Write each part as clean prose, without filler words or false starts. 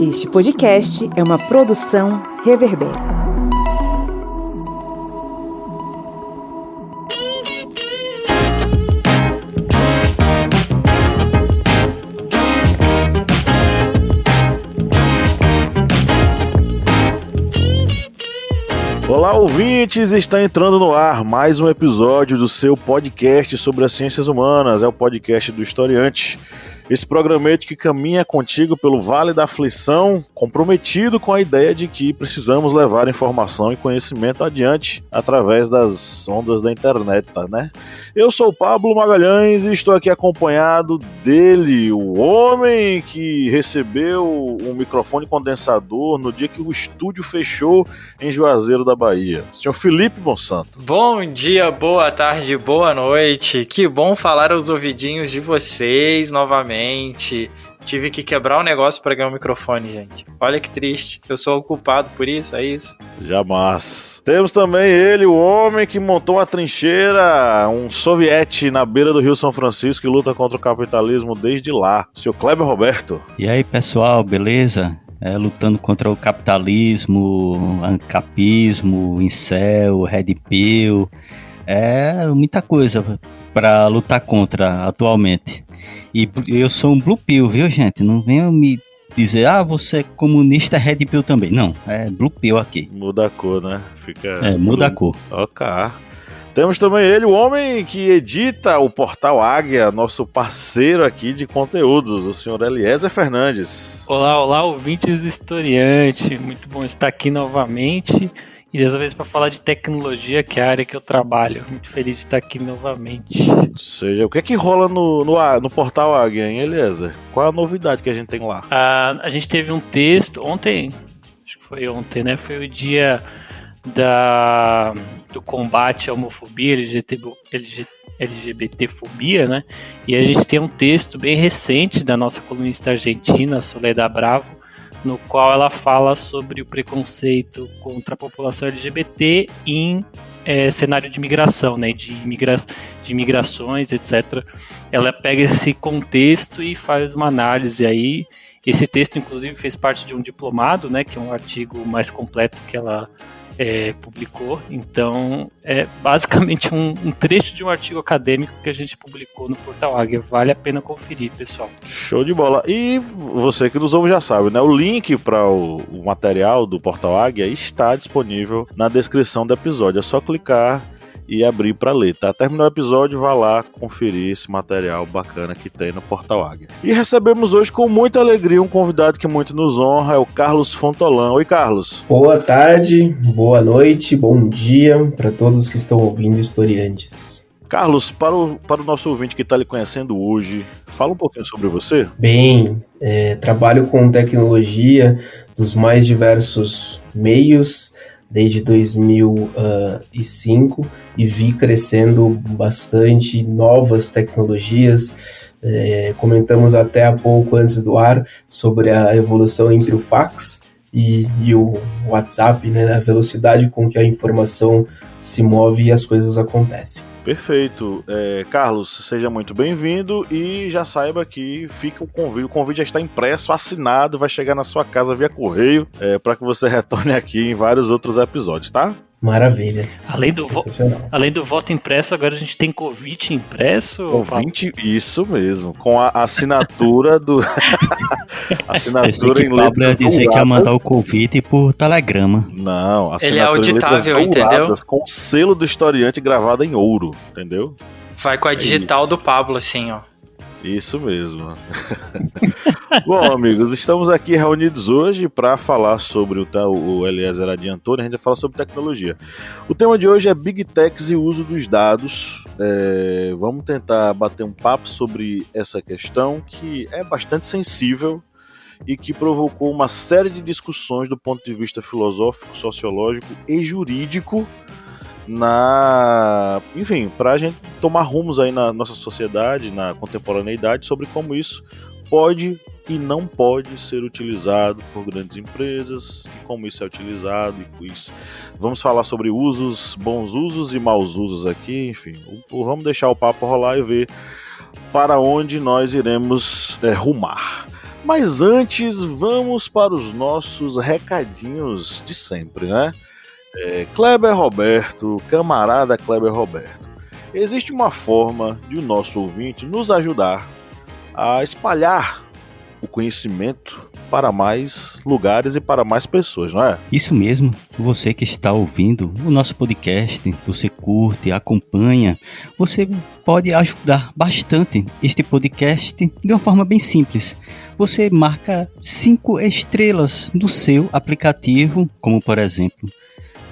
Este podcast é uma produção Reverber. Olá, ouvintes! Está entrando no ar mais um episódio do seu podcast sobre as ciências humanas. É o podcast do Historiante. Esse programete que caminha contigo pelo Vale da Aflição, comprometido com a ideia de que precisamos levar informação e conhecimento adiante através das ondas da internet, né? Eu sou o Pablo Magalhães e estou aqui acompanhado dele, o homem que recebeu um microfone condensador no dia que o estúdio fechou em Juazeiro da Bahia, o senhor Felipe Monsanto. Bom dia, boa tarde, boa noite. Que bom falar aos ouvidinhos de vocês novamente. Tive que quebrar o negócio para ganhar o microfone, gente. Olha que triste. Eu sou o culpado por isso, é isso? Jamais. Temos também ele, o homem que montou uma trincheira, um soviete na beira do Rio São Francisco que luta contra o capitalismo desde lá, o senhor Kleber Roberto. E aí, pessoal, beleza? Lutando contra o capitalismo, ancapismo, incel, red pill, muita coisa para lutar contra atualmente. E eu sou um blue pill, viu, gente? Não venham me dizer, você é comunista, red pill também. Não, é blue pill aqui. Muda a cor, né? Muda a cor. Ok. Temos também ele, o homem que edita o Portal Águia, nosso parceiro aqui de conteúdos, o senhor Eliezer Fernandes. Olá, ouvintes do Historiante. Muito bom estar aqui novamente. E dessa vez para falar de tecnologia, que é a área que eu trabalho. Muito feliz de estar aqui novamente. Ou seja, o que é que rola no Portal Águia, hein, Eliezer? Qual é a novidade que a gente tem lá? A gente teve um texto ontem, acho que foi ontem, né? Foi o dia do combate à homofobia, LGBTfobia, né? E a gente tem um texto bem recente da nossa colunista argentina, Soledad Bravo, no qual ela fala sobre o preconceito contra a população LGBT em cenário de migração, né, de migrações, etc. Ela pega esse contexto e faz uma análise aí. Esse texto, inclusive, fez parte de um diplomado, né, que é um artigo mais completo que ela publicou. Então, é basicamente um trecho de um artigo acadêmico que a gente publicou no Portal Águia. Vale a pena conferir, pessoal. Show de bola. E você que nos ouve já sabe, né? O link para o material do Portal Águia está disponível na descrição do episódio. É só clicar e abrir para ler, tá? Terminou o episódio, vá lá conferir esse material bacana que tem no Portal Águia. E recebemos hoje com muita alegria um convidado que muito nos honra, é o Carlos Fontolan. Oi, Carlos. Boa tarde, boa noite, bom dia para todos que estão ouvindo Historiantes. Carlos, para o nosso ouvinte que está lhe conhecendo hoje, fala um pouquinho sobre você. Bem, trabalho com tecnologia dos mais diversos meios, desde 2005 e vi crescendo bastante novas tecnologias. Comentamos até há pouco antes do ar sobre a evolução entre o fax e o WhatsApp, né, a velocidade com que a informação se move e as coisas acontecem. Perfeito. Carlos, seja muito bem-vindo e já saiba que fica o convite já está impresso, assinado, vai chegar na sua casa via correio para que você retorne aqui em vários outros episódios, tá? Maravilha. Além do voto impresso, agora a gente tem convite impresso? Convite, isso mesmo, com a assinatura do... assinatura em letras douradas. Dizer que ia mandar o convite por telegrama. Não, ele é auditável, entendeu? Com o selo do historiante gravado em ouro, entendeu? Vai com a digital do Pablo, assim, ó. Isso mesmo. Bom, amigos, estamos aqui reunidos hoje para falar sobre o Eliezer adiantou, né? A gente vai falar sobre tecnologia. O tema de hoje é Big Techs e o uso dos dados. Vamos tentar bater um papo sobre essa questão que é bastante sensível e que provocou uma série de discussões do ponto de vista filosófico, sociológico e jurídico para a gente tomar rumos aí na nossa sociedade, na contemporaneidade, sobre como isso pode e não pode ser utilizado por grandes empresas, e como isso é utilizado, e isso. Vamos falar sobre usos, bons usos e maus usos aqui, enfim, vamos deixar o papo rolar e ver para onde nós iremos rumar. Mas antes, vamos para os nossos recadinhos de sempre, né? Kleber Roberto, camarada Kleber Roberto. Existe uma forma de o nosso ouvinte nos ajudar a espalhar o conhecimento para mais lugares e para mais pessoas, não é? Isso mesmo, você que está ouvindo o nosso podcast, você curte, acompanha, você pode ajudar bastante este podcast de uma forma bem simples. Você marca 5 estrelas no seu aplicativo, como por exemplo,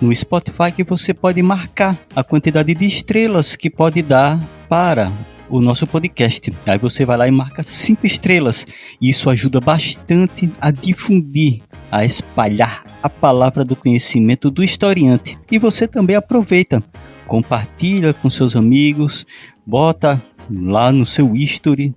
no Spotify, que você pode marcar a quantidade de estrelas que pode dar para o nosso podcast. Aí você vai lá e marca 5 estrelas. Isso ajuda bastante a difundir, a espalhar a palavra do conhecimento do historiante. E você também aproveita, compartilha com seus amigos, bota lá no seu history,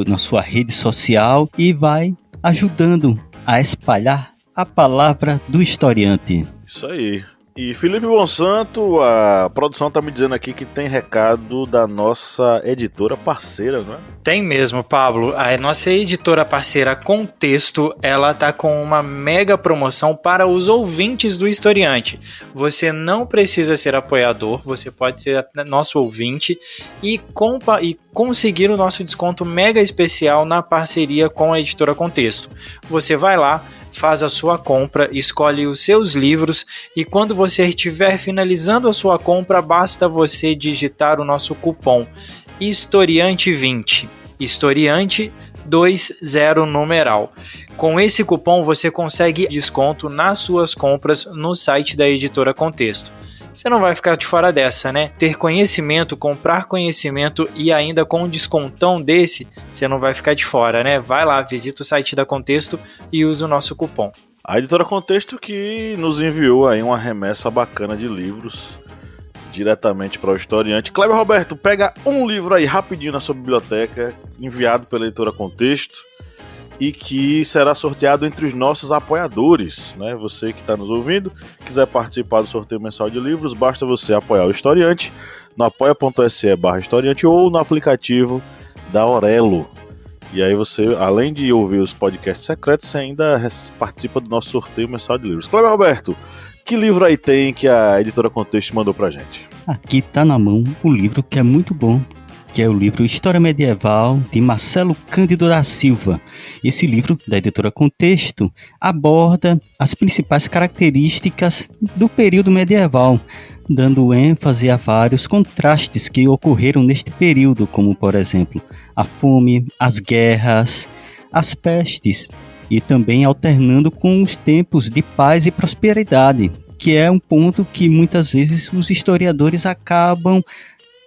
na sua rede social e vai ajudando a espalhar a palavra do historiante. Isso aí. E Felipe Bonsanto, a produção tá me dizendo aqui que tem recado da nossa editora parceira, não é? Tem mesmo, Pablo. A nossa editora parceira Contexto, ela tá com uma mega promoção para os ouvintes do Historiante. Você não precisa ser apoiador, você pode ser nosso ouvinte e conseguir o nosso desconto mega especial na parceria com a editora Contexto. Você vai lá, faz a sua compra, escolhe os seus livros e quando você estiver finalizando a sua compra, basta você digitar o nosso cupom Historiante20, Historiante 20 numeral. Com esse cupom você consegue desconto nas suas compras no site da editora Contexto. Você não vai ficar de fora dessa, né? Ter conhecimento, comprar conhecimento e ainda com um descontão desse, você não vai ficar de fora, né? Vai lá, visita o site da Contexto e usa o nosso cupom. A editora Contexto que nos enviou aí uma remessa bacana de livros diretamente para o historiante. Kleber Roberto, pega um livro aí rapidinho na sua biblioteca, enviado pela editora Contexto, e que será sorteado entre os nossos apoiadores, né? Você que está nos ouvindo, quiser participar do sorteio mensal de livros, basta você apoiar o Historiante no apoia.se/historiante ou no aplicativo da Aurelo. E aí você, além de ouvir os podcasts secretos, você ainda participa do nosso sorteio mensal de livros. Kleber Roberto, que livro aí tem que a editora Contexto mandou pra gente? Aqui tá na mão o livro que é muito bom, que é o livro História Medieval, de Marcelo Cândido da Silva. Esse livro, da editora Contexto, aborda as principais características do período medieval, dando ênfase a vários contrastes que ocorreram neste período, como, por exemplo, a fome, as guerras, as pestes, e também alternando com os tempos de paz e prosperidade, que é um ponto que muitas vezes os historiadores acabam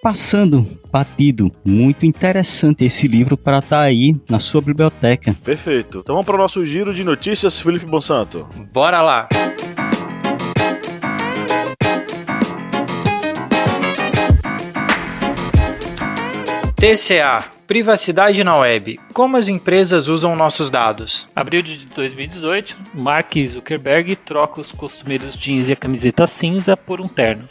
passando batido. Muito interessante esse livro para estar aí na sua biblioteca. Perfeito. Então vamos para o nosso giro de notícias, Felipe Bonsanto. Bora lá! TCA, privacidade na web. Como as empresas usam nossos dados? Abril de 2018, Mark Zuckerberg troca os costumeiros jeans e a camiseta cinza por um terno.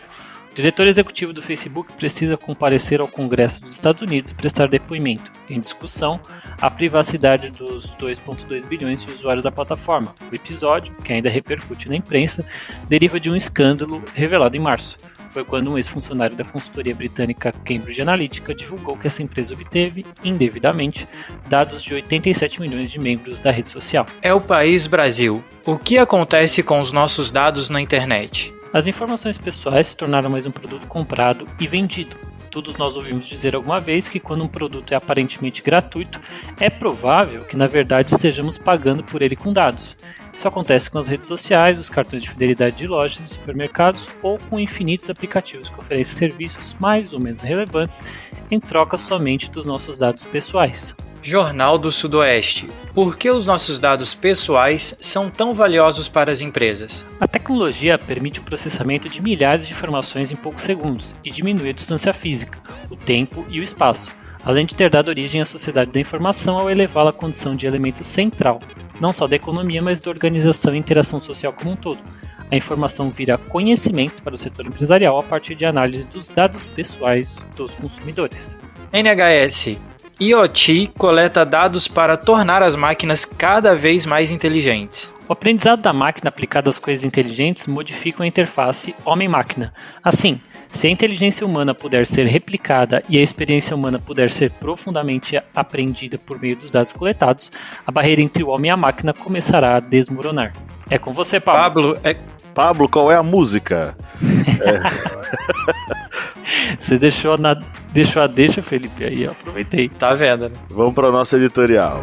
O diretor executivo do Facebook precisa comparecer ao Congresso dos Estados Unidos e prestar depoimento. Em discussão, a privacidade dos 2,2 bilhões de usuários da plataforma. O episódio, que ainda repercute na imprensa, deriva de um escândalo revelado em março. Foi quando um ex-funcionário da consultoria britânica Cambridge Analytica divulgou que essa empresa obteve, indevidamente, dados de 87 milhões de membros da rede social. É o país Brasil. O que acontece com os nossos dados na internet? As informações pessoais se tornaram mais um produto comprado e vendido. Todos nós ouvimos dizer alguma vez que quando um produto é aparentemente gratuito, é provável que na verdade estejamos pagando por ele com dados. Isso acontece com as redes sociais, os cartões de fidelidade de lojas e supermercados ou com infinitos aplicativos que oferecem serviços mais ou menos relevantes em troca somente dos nossos dados pessoais. Jornal do Sudoeste. Por que os nossos dados pessoais são tão valiosos para as empresas? A tecnologia permite o processamento de milhares de informações em poucos segundos e diminui a distância física, o tempo e o espaço, além de ter dado origem à sociedade da informação ao elevá-la à condição de elemento central, não só da economia, mas da organização e interação social como um todo. A informação vira conhecimento para o setor empresarial a partir de análise dos dados pessoais dos consumidores. NHS. IoT coleta dados para tornar as máquinas cada vez mais inteligentes. O aprendizado da máquina aplicado às coisas inteligentes modifica a interface homem-máquina. Assim, se a inteligência humana puder ser replicada e a experiência humana puder ser profundamente aprendida por meio dos dados coletados, a barreira entre o homem e a máquina começará a desmoronar. É com você, Pablo. Pablo, qual é a música? Você deixou a deixa, Felipe, aí, ó, aproveitei. Tá vendo, né? Vamos para a nossa editorial.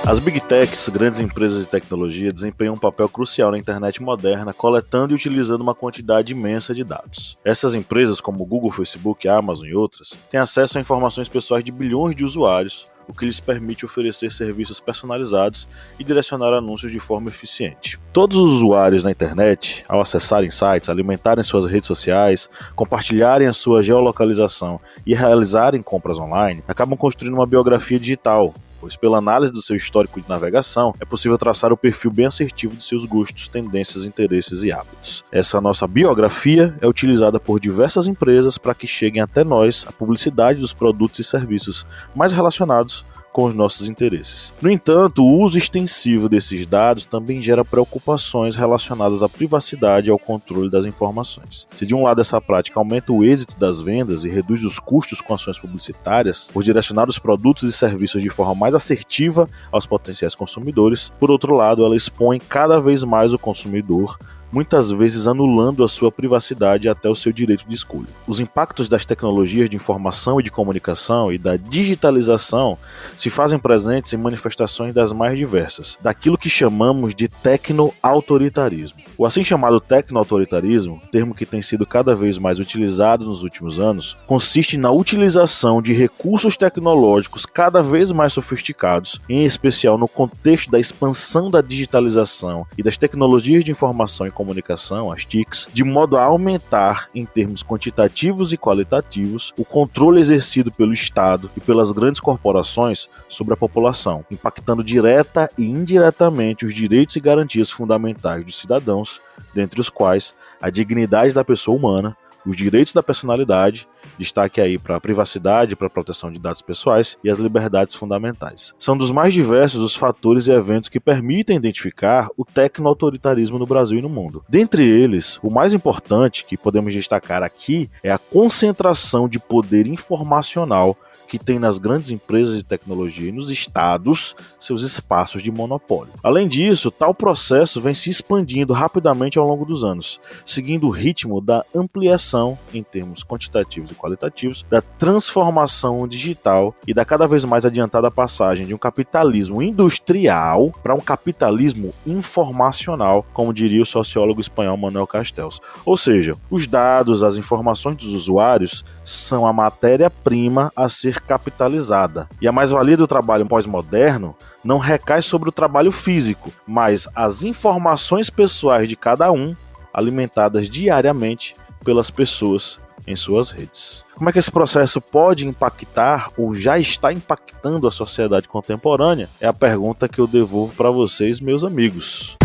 As Big Techs, grandes empresas de tecnologia, desempenham um papel crucial na internet moderna, coletando e utilizando uma quantidade imensa de dados. Essas empresas, como Google, Facebook, Amazon e outras, têm acesso a informações pessoais de bilhões de usuários, o que lhes permite oferecer serviços personalizados e direcionar anúncios de forma eficiente. Todos os usuários na internet, ao acessarem sites, alimentarem suas redes sociais, compartilharem a sua geolocalização e realizarem compras online, acabam construindo uma biografia digital, pois pela análise do seu histórico de navegação, é possível traçar o perfil bem assertivo de seus gostos, tendências, interesses e hábitos. Essa nossa biografia é utilizada por diversas empresas para que cheguem até nós a publicidade dos produtos e serviços mais relacionados com os nossos interesses. No entanto, o uso extensivo desses dados também gera preocupações relacionadas à privacidade e ao controle das informações. Se de um lado essa prática aumenta o êxito das vendas e reduz os custos com ações publicitárias, por direcionar os produtos e serviços de forma mais assertiva aos potenciais consumidores, por outro lado, ela expõe cada vez mais o consumidor, muitas vezes anulando a sua privacidade até o seu direito de escolha. Os impactos das tecnologias de informação e de comunicação e da digitalização se fazem presentes em manifestações das mais diversas, daquilo que chamamos de tecno-autoritarismo. O assim chamado tecno-autoritarismo, termo que tem sido cada vez mais utilizado nos últimos anos, consiste na utilização de recursos tecnológicos cada vez mais sofisticados, em especial no contexto da expansão da digitalização e das tecnologias de informação e comunicação, as TICs, de modo a aumentar, em termos quantitativos e qualitativos, o controle exercido pelo Estado e pelas grandes corporações sobre a população, impactando direta e indiretamente os direitos e garantias fundamentais dos cidadãos, dentre os quais a dignidade da pessoa humana, os direitos da personalidade, destaque aí para a privacidade, para a proteção de dados pessoais e as liberdades fundamentais. São dos mais diversos os fatores e eventos que permitem identificar o tecno-autoritarismo no Brasil e no mundo. Dentre eles, o mais importante que podemos destacar aqui é a concentração de poder informacional que tem nas grandes empresas de tecnologia e nos estados seus espaços de monopólio. Além disso, tal processo vem se expandindo rapidamente ao longo dos anos, seguindo o ritmo da ampliação, em termos quantitativos e qualitativos, da transformação digital e da cada vez mais adiantada passagem de um capitalismo industrial para um capitalismo informacional, como diria o sociólogo espanhol Manuel Castells. Ou seja, os dados, as informações dos usuários são a matéria-prima a ser capitalizada. E a mais-valia do trabalho pós-moderno não recai sobre o trabalho físico, mas as informações pessoais de cada um, alimentadas diariamente pelas pessoas em suas redes. Como é que esse processo pode impactar ou já está impactando a sociedade contemporânea? É a pergunta que eu devolvo para vocês, meus amigos.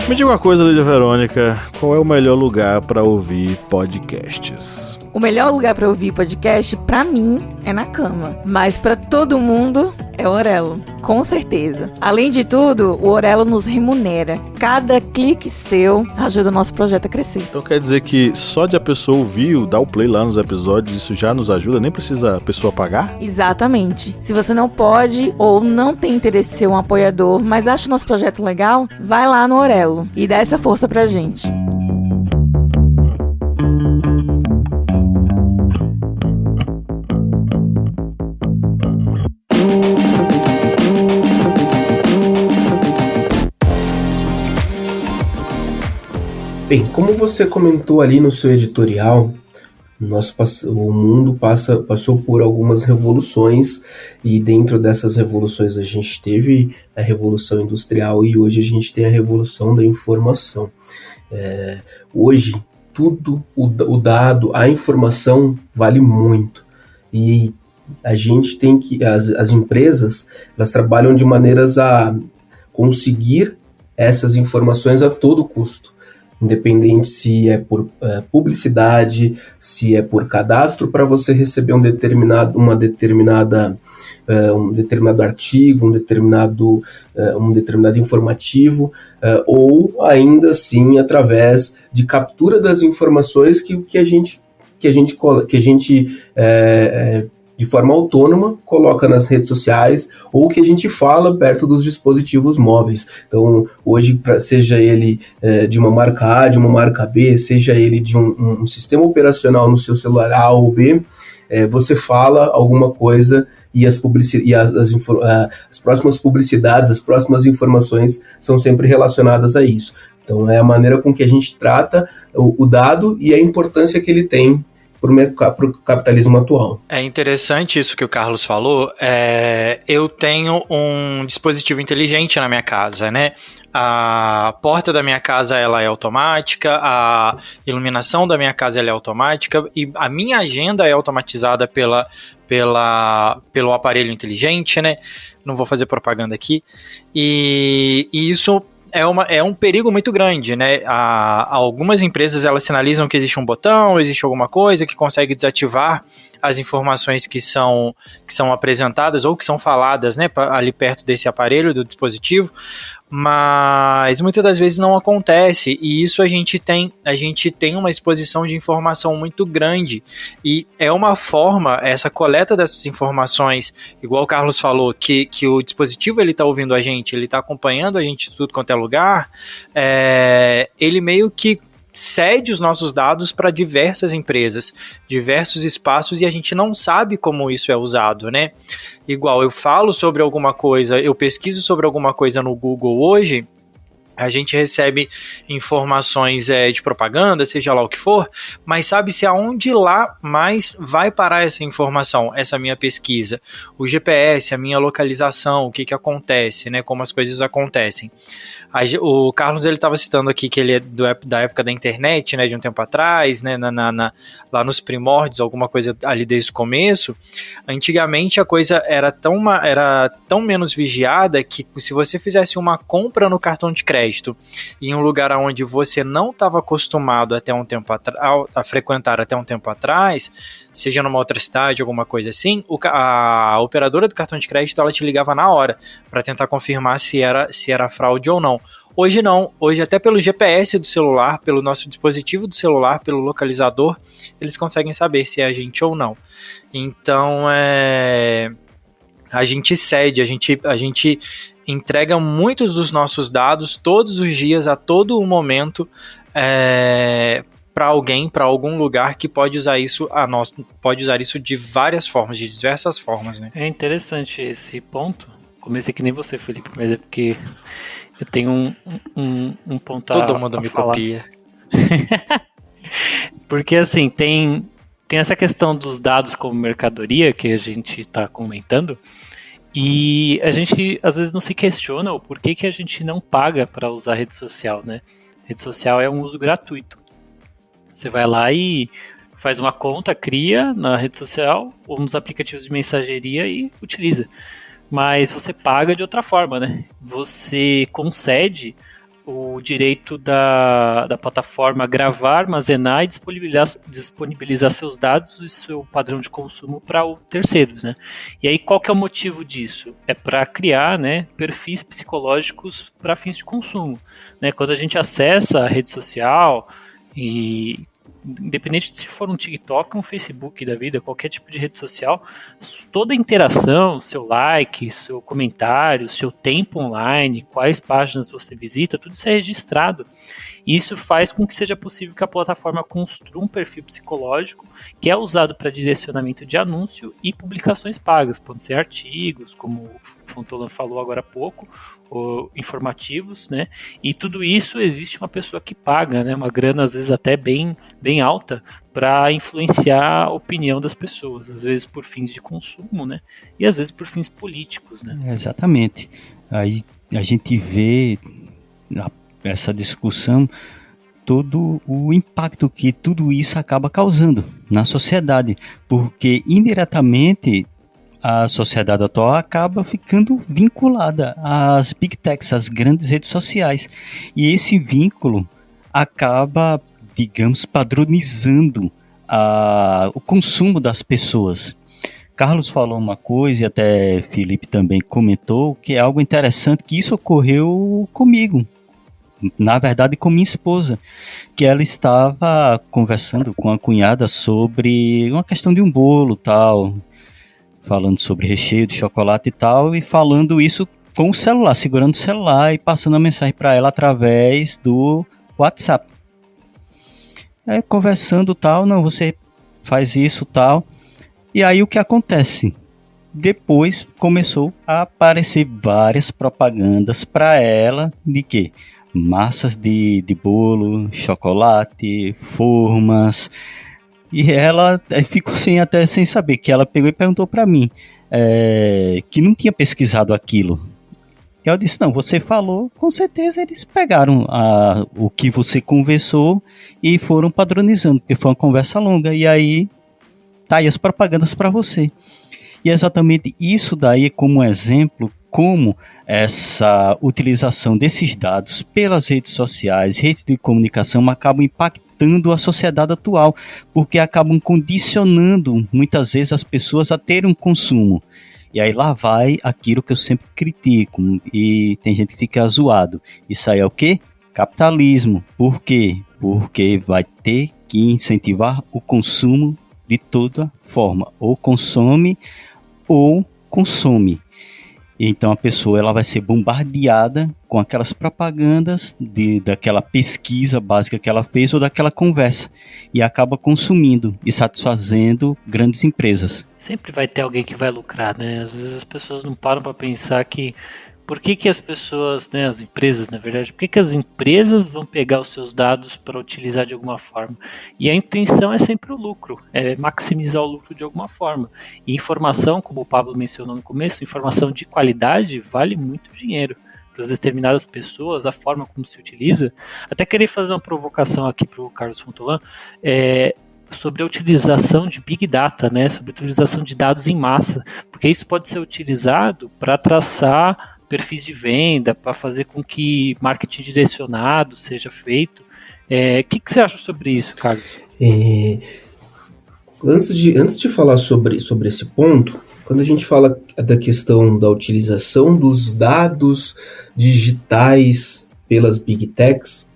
Me diga uma coisa, Lídia Verônica, qual é o melhor lugar para ouvir podcasts? O melhor lugar para ouvir podcast, pra mim, é na cama. Mas pra todo mundo, é o Orelo. Com certeza. Além de tudo, o Orelo nos remunera. Cada clique seu ajuda o nosso projeto a crescer. Então quer dizer que só de a pessoa ouvir, dar o play lá nos episódios, isso já nos ajuda? Nem precisa a pessoa pagar? Exatamente. Se você não pode ou não tem interesse em ser um apoiador, mas acha o nosso projeto legal, vai lá no Orelo e dá essa força pra gente. Bem, como você comentou ali no seu editorial, O mundo passou por algumas revoluções, e dentro dessas revoluções a gente teve a Revolução Industrial e hoje a gente tem a Revolução da Informação. Hoje, tudo, o dado, a informação vale muito, e a gente tem que, as empresas, elas trabalham de maneiras a conseguir essas informações a todo custo, independente se é por publicidade, se é por cadastro para você receber um determinado artigo, um determinado informativo, ou ainda assim através de captura das informações que a gente de forma autônoma coloca nas redes sociais, ou que a gente fala perto dos dispositivos móveis. Então, hoje, seja ele de uma marca A, de uma marca B, seja ele de um sistema operacional no seu celular A ou B, você fala alguma coisa e as próximas publicidades, as próximas informações são sempre relacionadas a isso. Então, é a maneira com que a gente trata o dado e a importância que ele tem para o capitalismo atual. É interessante isso que o Carlos falou. Eu tenho um dispositivo inteligente na minha casa, né? A porta da minha casa ela é automática, a iluminação da minha casa ela é automática e a minha agenda é automatizada pelo aparelho inteligente, né? Não vou fazer propaganda aqui. E isso é um perigo muito grande, né? Algumas empresas elas sinalizam que existe um botão, existe alguma coisa que consegue desativar as informações que são apresentadas ou que são faladas, né, ali perto desse aparelho, do dispositivo, mas muitas das vezes não acontece, e isso a gente tem uma exposição de informação muito grande, e é uma forma, essa coleta dessas informações, igual o Carlos falou, que o dispositivo ele está ouvindo a gente, ele está acompanhando a gente de tudo quanto é lugar, ele meio que cede os nossos dados para diversas empresas, diversos espaços, e a gente não sabe como isso é usado, né? Igual eu falo sobre alguma coisa, eu pesquiso sobre alguma coisa no Google hoje, a gente recebe informações de propaganda, seja lá o que for, mas sabe-se aonde lá mais vai parar essa informação, essa minha pesquisa, o GPS, a minha localização, o que acontece, né? Como as coisas acontecem. O Carlos ele estava citando aqui que ele é da época da internet, né, de um tempo atrás, né, lá nos primórdios, alguma coisa ali desde o começo. Antigamente a coisa era tão menos vigiada que se você fizesse uma compra no cartão de crédito em um lugar onde você não estava acostumado a frequentar até um tempo atrás, seja numa outra cidade, alguma coisa assim, a operadora do cartão de crédito ela te ligava na hora para tentar confirmar se era fraude ou não. Hoje não, hoje até pelo GPS do celular, pelo nosso dispositivo do celular, pelo localizador, eles conseguem saber se é a gente ou não. Então, a gente cede, a gente entrega muitos dos nossos dados todos os dias, a todo momento, para alguém, para algum lugar que pode usar isso de várias formas, de diversas formas, né? É interessante esse ponto. Comecei que nem você, Felipe, mas é porque eu tenho um ponto Todo mundo me falar. Copia. Porque assim, tem essa questão dos dados como mercadoria que a gente está comentando, e a gente às vezes não se questiona o porquê que a gente não paga para usar rede social, né? Rede social é um uso gratuito. Você vai lá e faz uma conta, cria na rede social ou nos aplicativos de mensageria e utiliza. Mas você paga de outra forma, né? Você concede o direito da plataforma gravar, armazenar e disponibilizar seus dados e seu padrão de consumo para terceiros, né? E aí qual que é o motivo disso? É para criar, né, perfis psicológicos para fins de consumo, né? Quando a gente acessa a rede social, e independente de se for um TikTok, um Facebook da vida, qualquer tipo de rede social, toda interação, seu like, seu comentário, seu tempo online, quais páginas você visita, tudo isso é registrado. E isso faz com que seja possível que a plataforma construa um perfil psicológico que é usado para direcionamento de anúncio e publicações pagas, podem ser artigos, como o Fontolan falou agora há pouco, ou informativos, né? E tudo isso existe uma pessoa que paga, né? Uma grana às vezes até bem alta para influenciar a opinião das pessoas, às vezes por fins de consumo, né? E às vezes por fins políticos, né? Exatamente. Aí a gente vê essa discussão, todo o impacto que tudo isso acaba causando na sociedade, porque indiretamente a sociedade atual acaba ficando vinculada às big techs, às grandes redes sociais, e esse vínculo acaba, digamos, padronizando o consumo das pessoas. Carlos falou uma coisa, e até Felipe também comentou, que é algo interessante, que isso ocorreu comigo, na verdade com minha esposa, que ela estava conversando com a cunhada sobre uma questão de um bolo tal, falando sobre recheio de chocolate e tal, e falando isso com o celular, segurando o celular e passando a mensagem para ela através do WhatsApp. Aí, conversando tal, não, você faz isso tal. E aí o que acontece? Depois começou a aparecer várias propagandas para ela de quê? Massas de bolo, chocolate, formas. E ela ficou até sem saber, que ela pegou e perguntou para mim que não tinha pesquisado aquilo. E eu disse, não, você falou, com certeza eles pegaram o que você conversou e foram padronizando, porque foi uma conversa longa, e aí tá aí as propagandas para você. E exatamente isso daí como exemplo, como essa utilização desses dados pelas redes sociais, redes de comunicação, acabam impactando a sociedade atual, porque acabam condicionando muitas vezes as pessoas a terem um consumo. E aí lá vai aquilo que eu sempre critico, e tem gente que fica zoado. Isso aí é o quê? Capitalismo. Por quê? Porque vai ter que incentivar o consumo de toda forma. Ou consome, ou consome. Então a pessoa ela vai ser bombardeada com aquelas propagandas daquela pesquisa básica que ela fez ou daquela conversa, e acaba consumindo e satisfazendo grandes empresas. Sempre vai ter alguém que vai lucrar, né? Às vezes as pessoas não param para pensar que por que as pessoas, né, as empresas, na verdade, por que as empresas vão pegar os seus dados para utilizar de alguma forma? E a intenção é sempre o lucro, é maximizar o lucro de alguma forma. E informação, como o Pablo mencionou no começo, informação de qualidade vale muito dinheiro. Para as determinadas pessoas, a forma como se utiliza. Até queria fazer uma provocação aqui para o Carlos Fontolan, sobre a utilização de Big Data, né, sobre a utilização de dados em massa, porque isso pode ser utilizado para traçar perfis de venda, para fazer com que marketing direcionado seja feito. Que você acha sobre isso, Carlos? Antes de falar sobre esse ponto, quando a gente fala da questão da utilização dos dados digitais pelas Big Techs,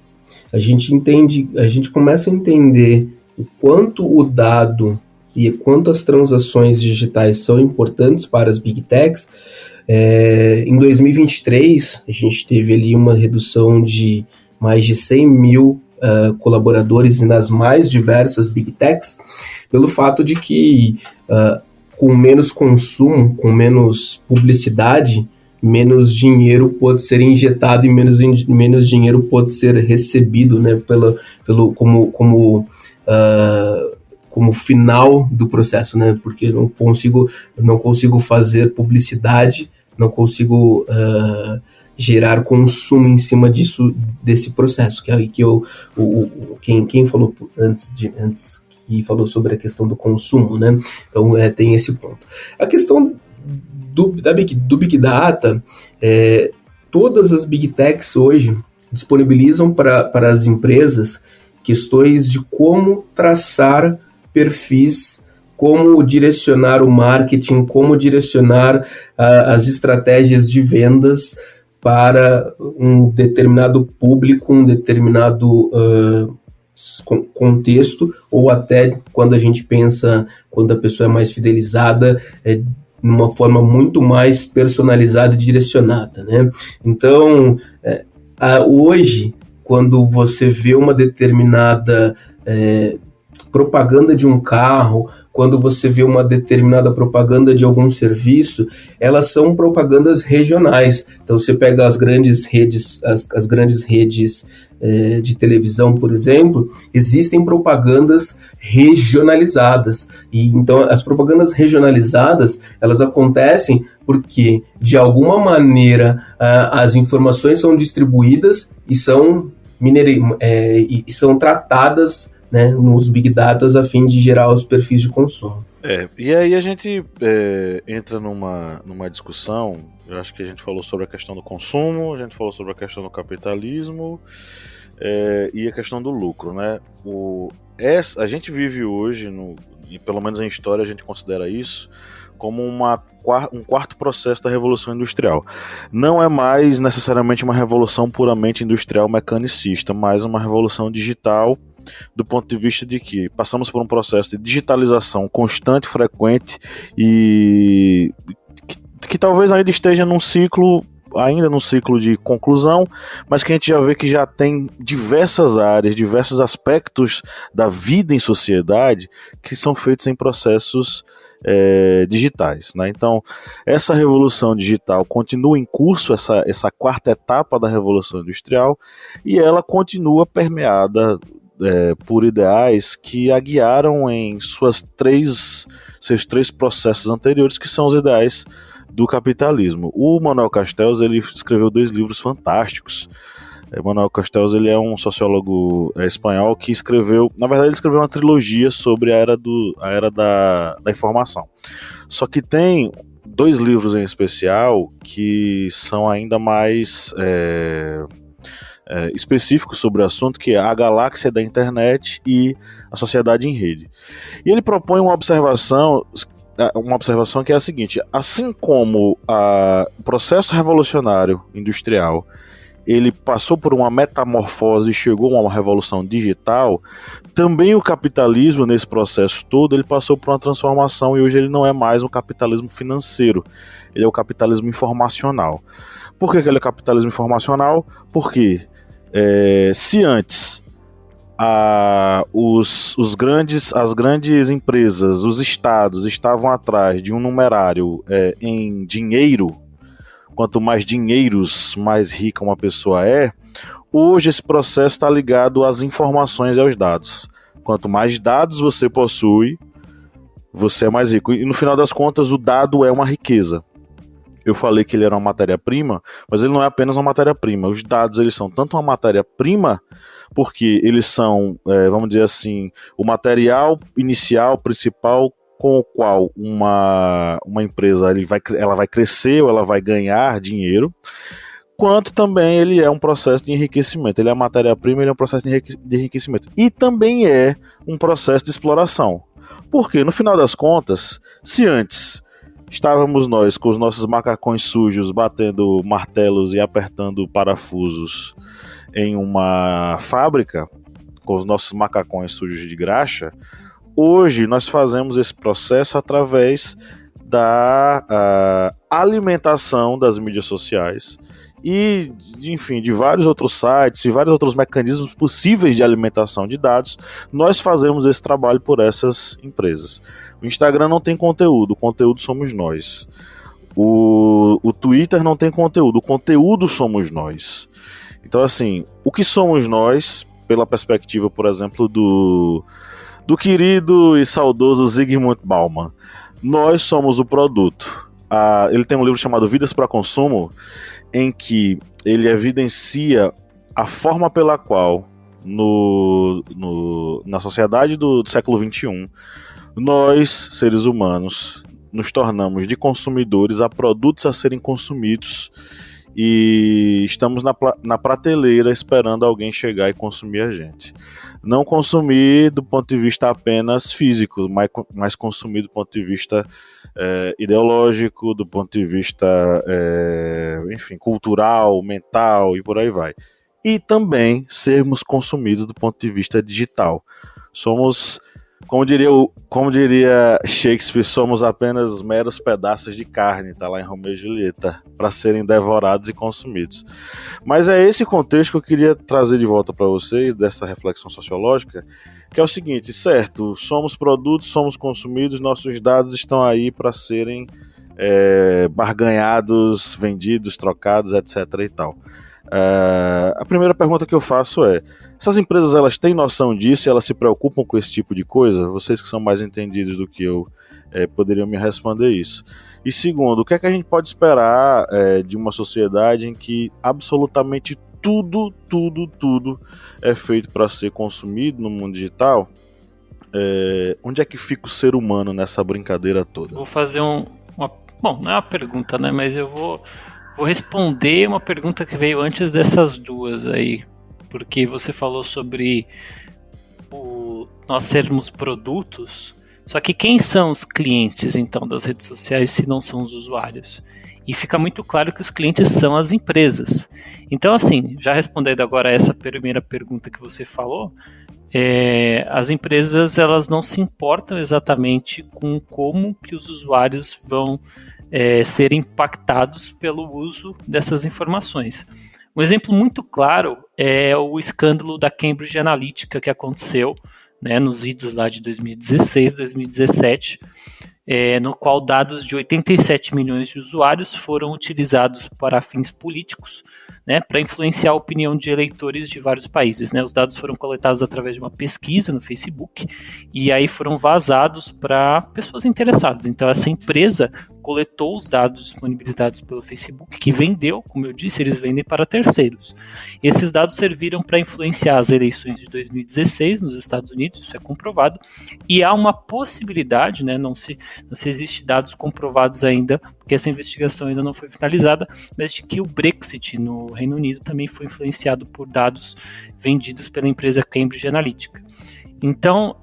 a gente começa a entender o quanto o dado e quanto as transações digitais são importantes para as Big Techs. Em 2023, a gente teve ali uma redução de mais de 100 mil colaboradores nas mais diversas Big Techs, pelo fato de que com menos consumo, com menos publicidade, menos dinheiro pode ser injetado e menos dinheiro pode ser recebido, né, como final do processo, né, porque eu não consigo fazer publicidade, não consigo gerar consumo em cima desse processo, que é que quem falou antes que falou sobre a questão do consumo, né? Então tem esse ponto. A questão do Big Data, todas as Big Techs hoje disponibilizam para as empresas questões de como traçar perfis, como direcionar o marketing, como direcionar as estratégias de vendas para um determinado público, um determinado contexto, ou até quando a gente pensa, quando a pessoa é mais fidelizada, numa forma muito mais personalizada e direcionada, né? Então, hoje, quando você vê uma determinada propaganda de um carro, quando você vê uma determinada propaganda de algum serviço, elas são propagandas regionais. Então você pega as grandes redes de televisão, por exemplo, existem propagandas regionalizadas. E então as propagandas regionalizadas, elas acontecem porque, de alguma maneira, as informações são distribuídas e são tratadas, né, nos Big Data a fim de gerar os perfis de consumo. E aí a gente entra numa discussão. Eu acho que a gente falou sobre a questão do consumo, a gente falou sobre a questão do capitalismo e a questão do lucro, né? A gente vive hoje, e pelo menos em história a gente considera isso, como um quarto processo da Revolução Industrial. Não é mais necessariamente uma revolução puramente industrial mecanicista, mas uma revolução digital, do ponto de vista de que passamos por um processo de digitalização constante, frequente e que talvez ainda esteja num ciclo de conclusão, mas que a gente já vê que já tem diversas áreas, diversos aspectos da vida em sociedade que são feitos em processos digitais, né? Então, essa revolução digital continua em curso, essa quarta etapa da Revolução Industrial, e ela continua permeada por ideais que a guiaram em seus três processos anteriores, que são os ideais do capitalismo. O Manuel Castells, ele escreveu 2 livros fantásticos. Manuel Castells, ele é um sociólogo espanhol que escreveu, na verdade ele escreveu uma trilogia sobre a era da informação. Só que tem 2 livros em especial que são ainda mais específicos sobre o assunto, que é A Galáxia da Internet e A Sociedade em Rede. E ele propõe uma observação que é a seguinte: assim como o processo revolucionário industrial ele passou por uma metamorfose e chegou a uma revolução digital, também o capitalismo, nesse processo todo, ele passou por uma transformação, e hoje ele não é mais um capitalismo financeiro, ele é o capitalismo informacional. Por que ele é capitalismo informacional? Porque se antes as grandes empresas, os estados estavam atrás de um numerário em dinheiro, quanto mais dinheiros, mais rica uma pessoa é, hoje esse processo está ligado às informações e aos dados. Quanto mais dados você possui, você é mais rico. E no final das contas, o dado é uma riqueza. Eu falei que ele era uma matéria-prima, mas ele não é apenas uma matéria-prima. Os dados, eles são tanto uma matéria-prima, porque eles são, vamos dizer assim, o material inicial, principal, com o qual uma empresa ela vai crescer ou ela vai ganhar dinheiro, quanto também ele é um processo de enriquecimento. Ele é a matéria-prima, ele é um processo de enriquecimento. E também é um processo de exploração. Porque, no final das contas, se antes estávamos nós com os nossos macacões sujos batendo martelos e apertando parafusos em uma fábrica, com os nossos macacões sujos de graxa, hoje nós fazemos esse processo através da alimentação das mídias sociais e, enfim, de vários outros sites e vários outros mecanismos possíveis de alimentação de dados. Nós fazemos esse trabalho por essas empresas. O Instagram não tem conteúdo, o conteúdo somos nós. O Twitter não tem conteúdo, o conteúdo somos nós. Então, assim, o que somos nós, pela perspectiva, por exemplo, do querido e saudoso Zygmunt Bauman, nós somos o produto. Ele tem um livro chamado Vidas para Consumo, em que ele evidencia a forma pela qual, na sociedade do século XXI, nós, seres humanos, nos tornamos de consumidores a produtos a serem consumidos, e estamos na prateleira esperando alguém chegar e consumir a gente. Não consumir do ponto de vista apenas físico, mas consumir do ponto de vista ideológico, do ponto de vista enfim, cultural, mental e por aí vai. E também sermos consumidos do ponto de vista digital. Somos, como diria Shakespeare, somos apenas meros pedaços de carne, tá lá em Romeu e Julieta, para serem devorados e consumidos. Mas é esse contexto que eu queria trazer de volta para vocês, dessa reflexão sociológica, que é o seguinte: certo, somos produtos, somos consumidos, nossos dados estão aí para serem barganhados, vendidos, trocados, etc. e tal. A primeira pergunta que eu faço é: essas empresas, elas têm noção disso e elas se preocupam com esse tipo de coisa? Vocês que são mais entendidos do que eu poderiam me responder isso. E segundo, o que é que a gente pode esperar de uma sociedade em que absolutamente tudo é feito para ser consumido no mundo digital? Onde é que fica o ser humano nessa brincadeira toda? Vou fazer bom, não é uma pergunta, né? Mas eu vou responder uma pergunta que veio antes dessas duas aí. Porque você falou sobre nós sermos produtos. Só que quem são os clientes, então, das redes sociais, se não são os usuários? E fica muito claro que os clientes são as empresas. Então, assim, já respondendo agora essa primeira pergunta que você falou, as empresas, elas não se importam exatamente com como que os usuários vão ser impactados pelo uso dessas informações. Um exemplo muito claro é o escândalo da Cambridge Analytica que aconteceu, né, nos idos lá de 2016, 2017, no qual dados de 87 milhões de usuários foram utilizados para fins políticos, né, para influenciar a opinião de eleitores de vários países, né. Os dados foram coletados através de uma pesquisa no Facebook e aí foram vazados para pessoas interessadas. Então essa empresa coletou os dados disponibilizados pelo Facebook, que vendeu, como eu disse, eles vendem para terceiros. E esses dados serviram para influenciar as eleições de 2016 nos Estados Unidos, isso é comprovado, e há uma possibilidade, né, não se existe dados comprovados ainda, porque essa investigação ainda não foi finalizada, mas de que o Brexit no Reino Unido também foi influenciado por dados vendidos pela empresa Cambridge Analytica. Então,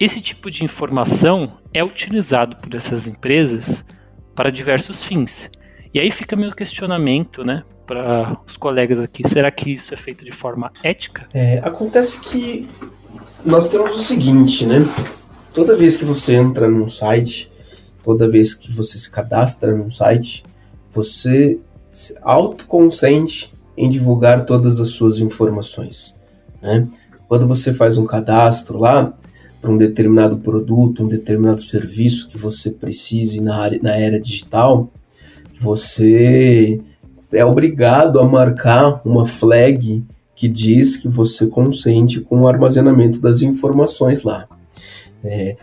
esse tipo de informação é utilizado por essas empresas para diversos fins. E aí fica meu questionamento, né, para os colegas aqui. Será que isso é feito de forma ética? Acontece que nós temos o seguinte, né? Toda vez que você entra num site, toda vez que você se cadastra num site, você se autoconsente em divulgar todas as suas informações, né? Quando você faz um cadastro lá para um determinado produto, um determinado serviço que você precise na era digital, você é obrigado a marcar uma flag que diz que você consente com o armazenamento das informações lá.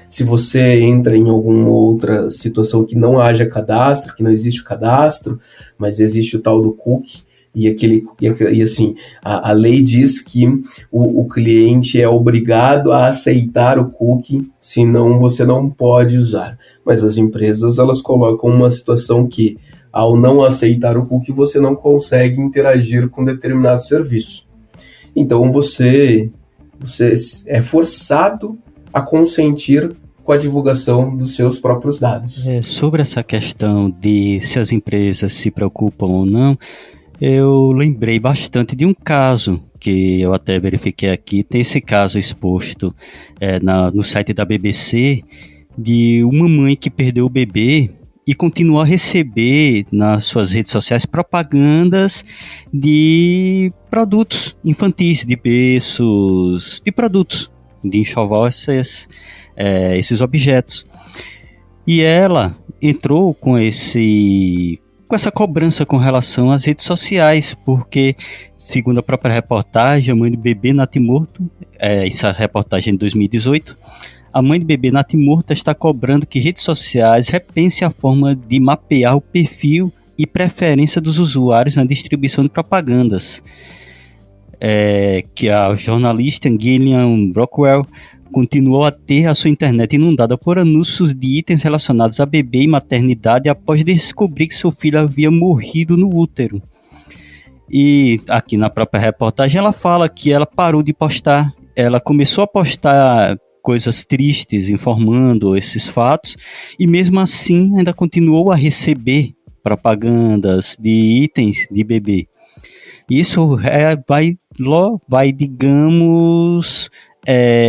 Se você entra em alguma outra situação que não haja cadastro, que não existe o cadastro, mas existe o tal do cookie, e assim, a lei diz que o cliente é obrigado a aceitar o cookie, senão você não pode usar. Mas as empresas, elas colocam uma situação que, ao não aceitar o cookie, você não consegue interagir com determinado serviço. Então você é forçado a consentir com a divulgação dos seus próprios dados. Sobre essa questão de se as empresas se preocupam ou não, eu lembrei bastante de um caso que eu até verifiquei aqui. Tem esse caso exposto no site da BBC, de uma mãe que perdeu o bebê e continuou a receber nas suas redes sociais propagandas de produtos infantis, de berços, de produtos de enxoval, esses objetos. E ela entrou com essa cobrança com relação às redes sociais, porque, segundo a própria reportagem, a mãe do bebê natimorto, essa reportagem de 2018, a mãe do bebê natimorto está cobrando que redes sociais repensem a forma de mapear o perfil e preferência dos usuários na distribuição de propagandas. Que a jornalista Gillian Brockwell continuou a ter a sua internet inundada por anúncios de itens relacionados a bebê e maternidade após descobrir que seu filho havia morrido no útero. E aqui na própria reportagem ela fala que ela parou de postar, ela começou a postar coisas tristes informando esses fatos e mesmo assim ainda continuou a receber propagandas de itens de bebê. Isso vai, digamos,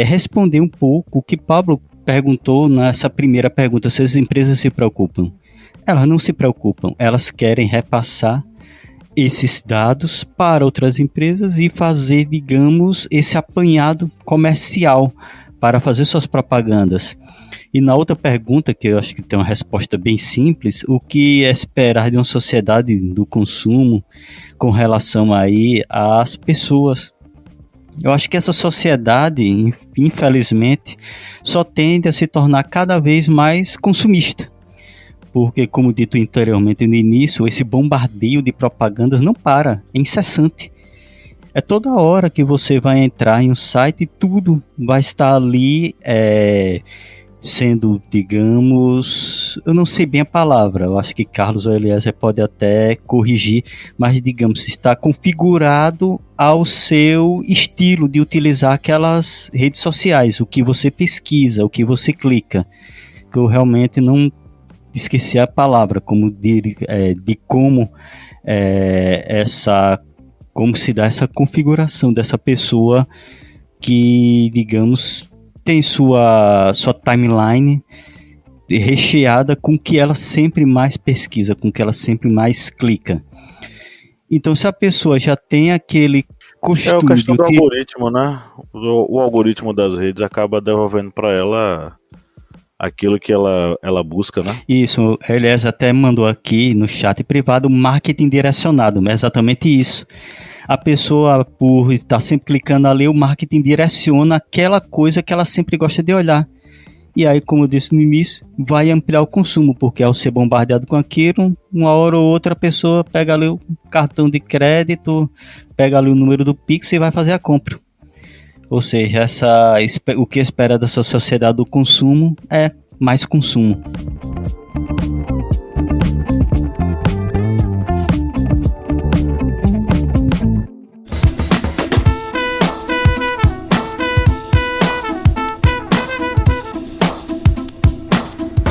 responder um pouco o que Pablo perguntou nessa primeira pergunta, se as empresas se preocupam. Elas não se preocupam, elas querem repassar esses dados para outras empresas e fazer, digamos, esse apanhado comercial para fazer suas propagandas. E na outra pergunta, que eu acho que tem uma resposta bem simples, o que esperar de uma sociedade do consumo com relação aí às pessoas? Eu acho que essa sociedade, infelizmente, só tende a se tornar cada vez mais consumista. Porque, como dito anteriormente no início, esse bombardeio de propagandas não para, é incessante. É toda hora que você vai entrar em um site e tudo vai estar ali sendo, digamos, eu não sei bem a palavra, eu acho que Carlos ou Eliezer pode até corrigir, mas digamos, está configurado ao seu estilo de utilizar aquelas redes sociais, o que você pesquisa, o que você clica, que eu realmente não esqueci a palavra, como de como como se dá essa configuração dessa pessoa que, digamos, tem sua timeline recheada com o que ela sempre mais pesquisa, com o que ela sempre mais clica. Então, se a pessoa já tem aquele costume... É a questão do algoritmo, né? O algoritmo das redes acaba devolvendo para ela aquilo que ela busca, né? Isso, aliás, até mandou aqui no chat privado marketing direcionado, é exatamente isso. A pessoa, por estar sempre clicando ali, o marketing direciona aquela coisa que ela sempre gosta de olhar. E aí, como eu disse no início, vai ampliar o consumo, porque ao ser bombardeado com aquilo, uma hora ou outra a pessoa pega ali o cartão de crédito, pega ali o número do Pix e vai fazer a compra. Ou seja, o que espera dessa sociedade do consumo é mais consumo.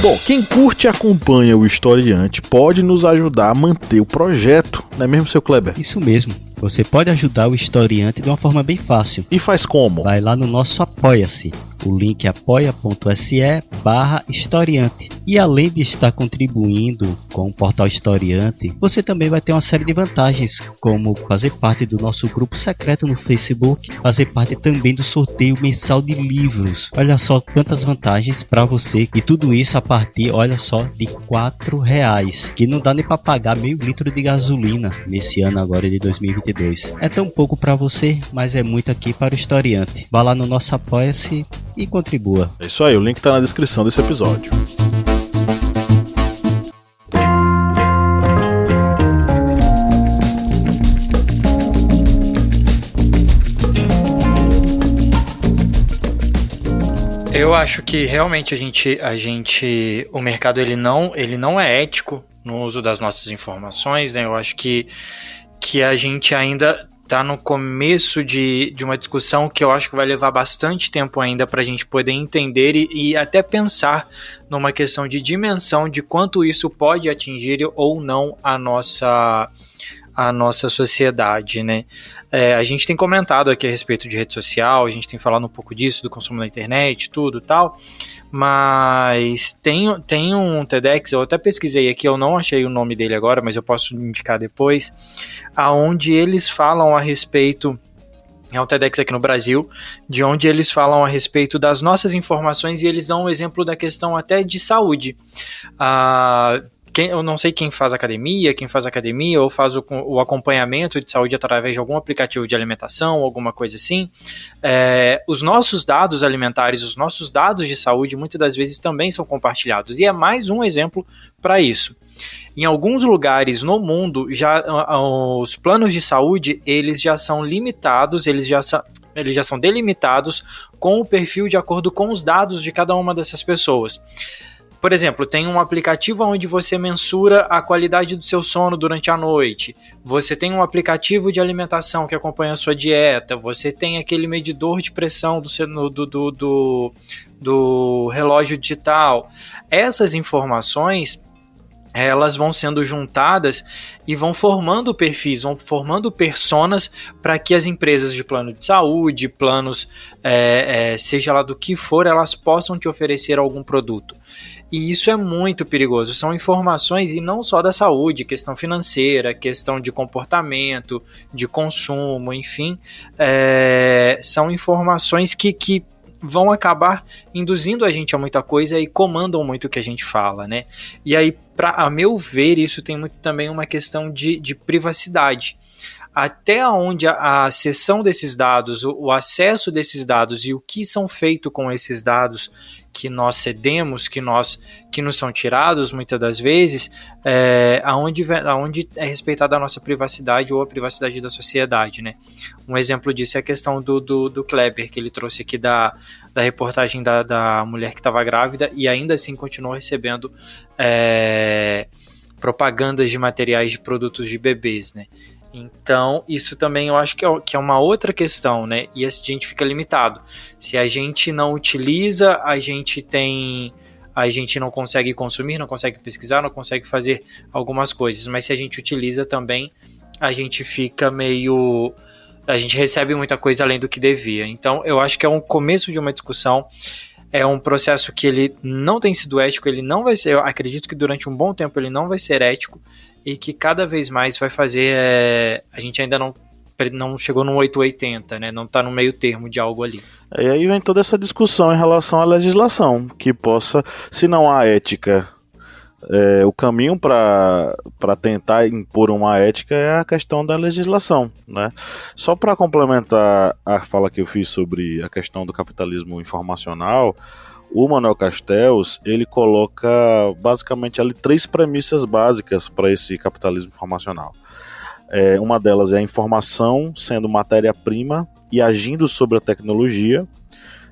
Bom, quem curte e acompanha o Historiante pode nos ajudar a manter o projeto, não é mesmo, seu Kleber? Isso mesmo. Você pode ajudar o Historiante de uma forma bem fácil. E faz como? Vai lá no nosso Apoia-se. O link é apoia.se/historiante. E além de estar contribuindo com o portal Historiante, você também vai ter uma série de vantagens, como fazer parte do nosso grupo secreto no Facebook, fazer parte também do sorteio mensal de livros. Olha só quantas vantagens para você. E tudo isso a partir, olha só, de R$4, que não dá nem para pagar meio litro de gasolina nesse ano agora de 2022. É tão pouco para você, mas é muito aqui para o Historiante. Vá lá no nosso Apoia-se e contribua. É isso aí, o link tá na descrição desse episódio. Eu acho que realmente o mercado ele não é ético no uso das nossas informações, né? Eu acho que a gente ainda está no começo de uma discussão que eu acho que vai levar bastante tempo ainda para a gente poder entender e até pensar numa questão de dimensão de quanto isso pode atingir ou não a nossa sociedade, né? A gente tem comentado aqui a respeito de rede social, a gente tem falado um pouco disso, do consumo na internet, tudo e tal, mas tem um TEDx, eu até pesquisei aqui, eu não achei o nome dele agora, mas eu posso indicar depois, aonde eles falam a respeito, é um TEDx aqui no Brasil, de onde eles falam a respeito das nossas informações e eles dão um exemplo da questão até de saúde. Eu não sei quem faz academia ou faz o acompanhamento de saúde através de algum aplicativo de alimentação, alguma coisa assim. Os nossos dados alimentares, os nossos dados de saúde, muitas das vezes também são compartilhados. E é mais um exemplo para isso. Em alguns lugares no mundo, os planos de saúde, eles já são limitados, eles já são delimitados com o perfil de acordo com os dados de cada uma dessas pessoas. Por exemplo, tem um aplicativo onde você mensura a qualidade do seu sono durante a noite. Você tem um aplicativo de alimentação que acompanha a sua dieta. Você tem aquele medidor de pressão do relógio digital. Essas informações, elas vão sendo juntadas e vão formando perfis, vão formando personas para que as empresas de plano de saúde, planos, seja lá do que for, elas possam te oferecer algum produto. E isso é muito perigoso, são informações e não só da saúde, questão financeira, questão de comportamento, de consumo, enfim, são informações que vão acabar induzindo a gente a muita coisa e comandam muito o que a gente fala, né? E aí, a meu ver, isso tem muito também uma questão de privacidade. Até onde a acessão desses dados, o acesso desses dados e o que são feito com esses dados que nós cedemos, que nos são tirados muitas das vezes, aonde é respeitada a nossa privacidade ou a privacidade da sociedade, né? Um exemplo disso é a questão do Kleber, que ele trouxe aqui da reportagem da mulher que estava grávida e ainda assim continuou recebendo propagandas de materiais de produtos de bebês, né? Então, isso também eu acho que é uma outra questão, né? E a gente fica limitado. Se a gente não utiliza, a gente não consegue consumir, não consegue pesquisar, não consegue fazer algumas coisas. Mas se a gente utiliza também, a gente fica meio... A gente recebe muita coisa além do que devia. Então, eu acho que é um começo de uma discussão. É um processo que ele não tem sido ético, ele não vai ser... Eu acredito que durante um bom tempo ele não vai ser ético. E que cada vez mais vai fazer... a gente ainda não chegou no 880, né? Não está no meio termo de algo ali. E aí vem toda essa discussão em relação à legislação, que possa, se não há ética, o caminho para tentar impor uma ética é a questão da legislação, né? Só para complementar a fala que eu fiz sobre a questão do capitalismo informacional, o Manuel Castells, ele coloca basicamente ali 3 premissas básicas para esse capitalismo informacional. Uma delas é a informação sendo matéria-prima e agindo sobre a tecnologia.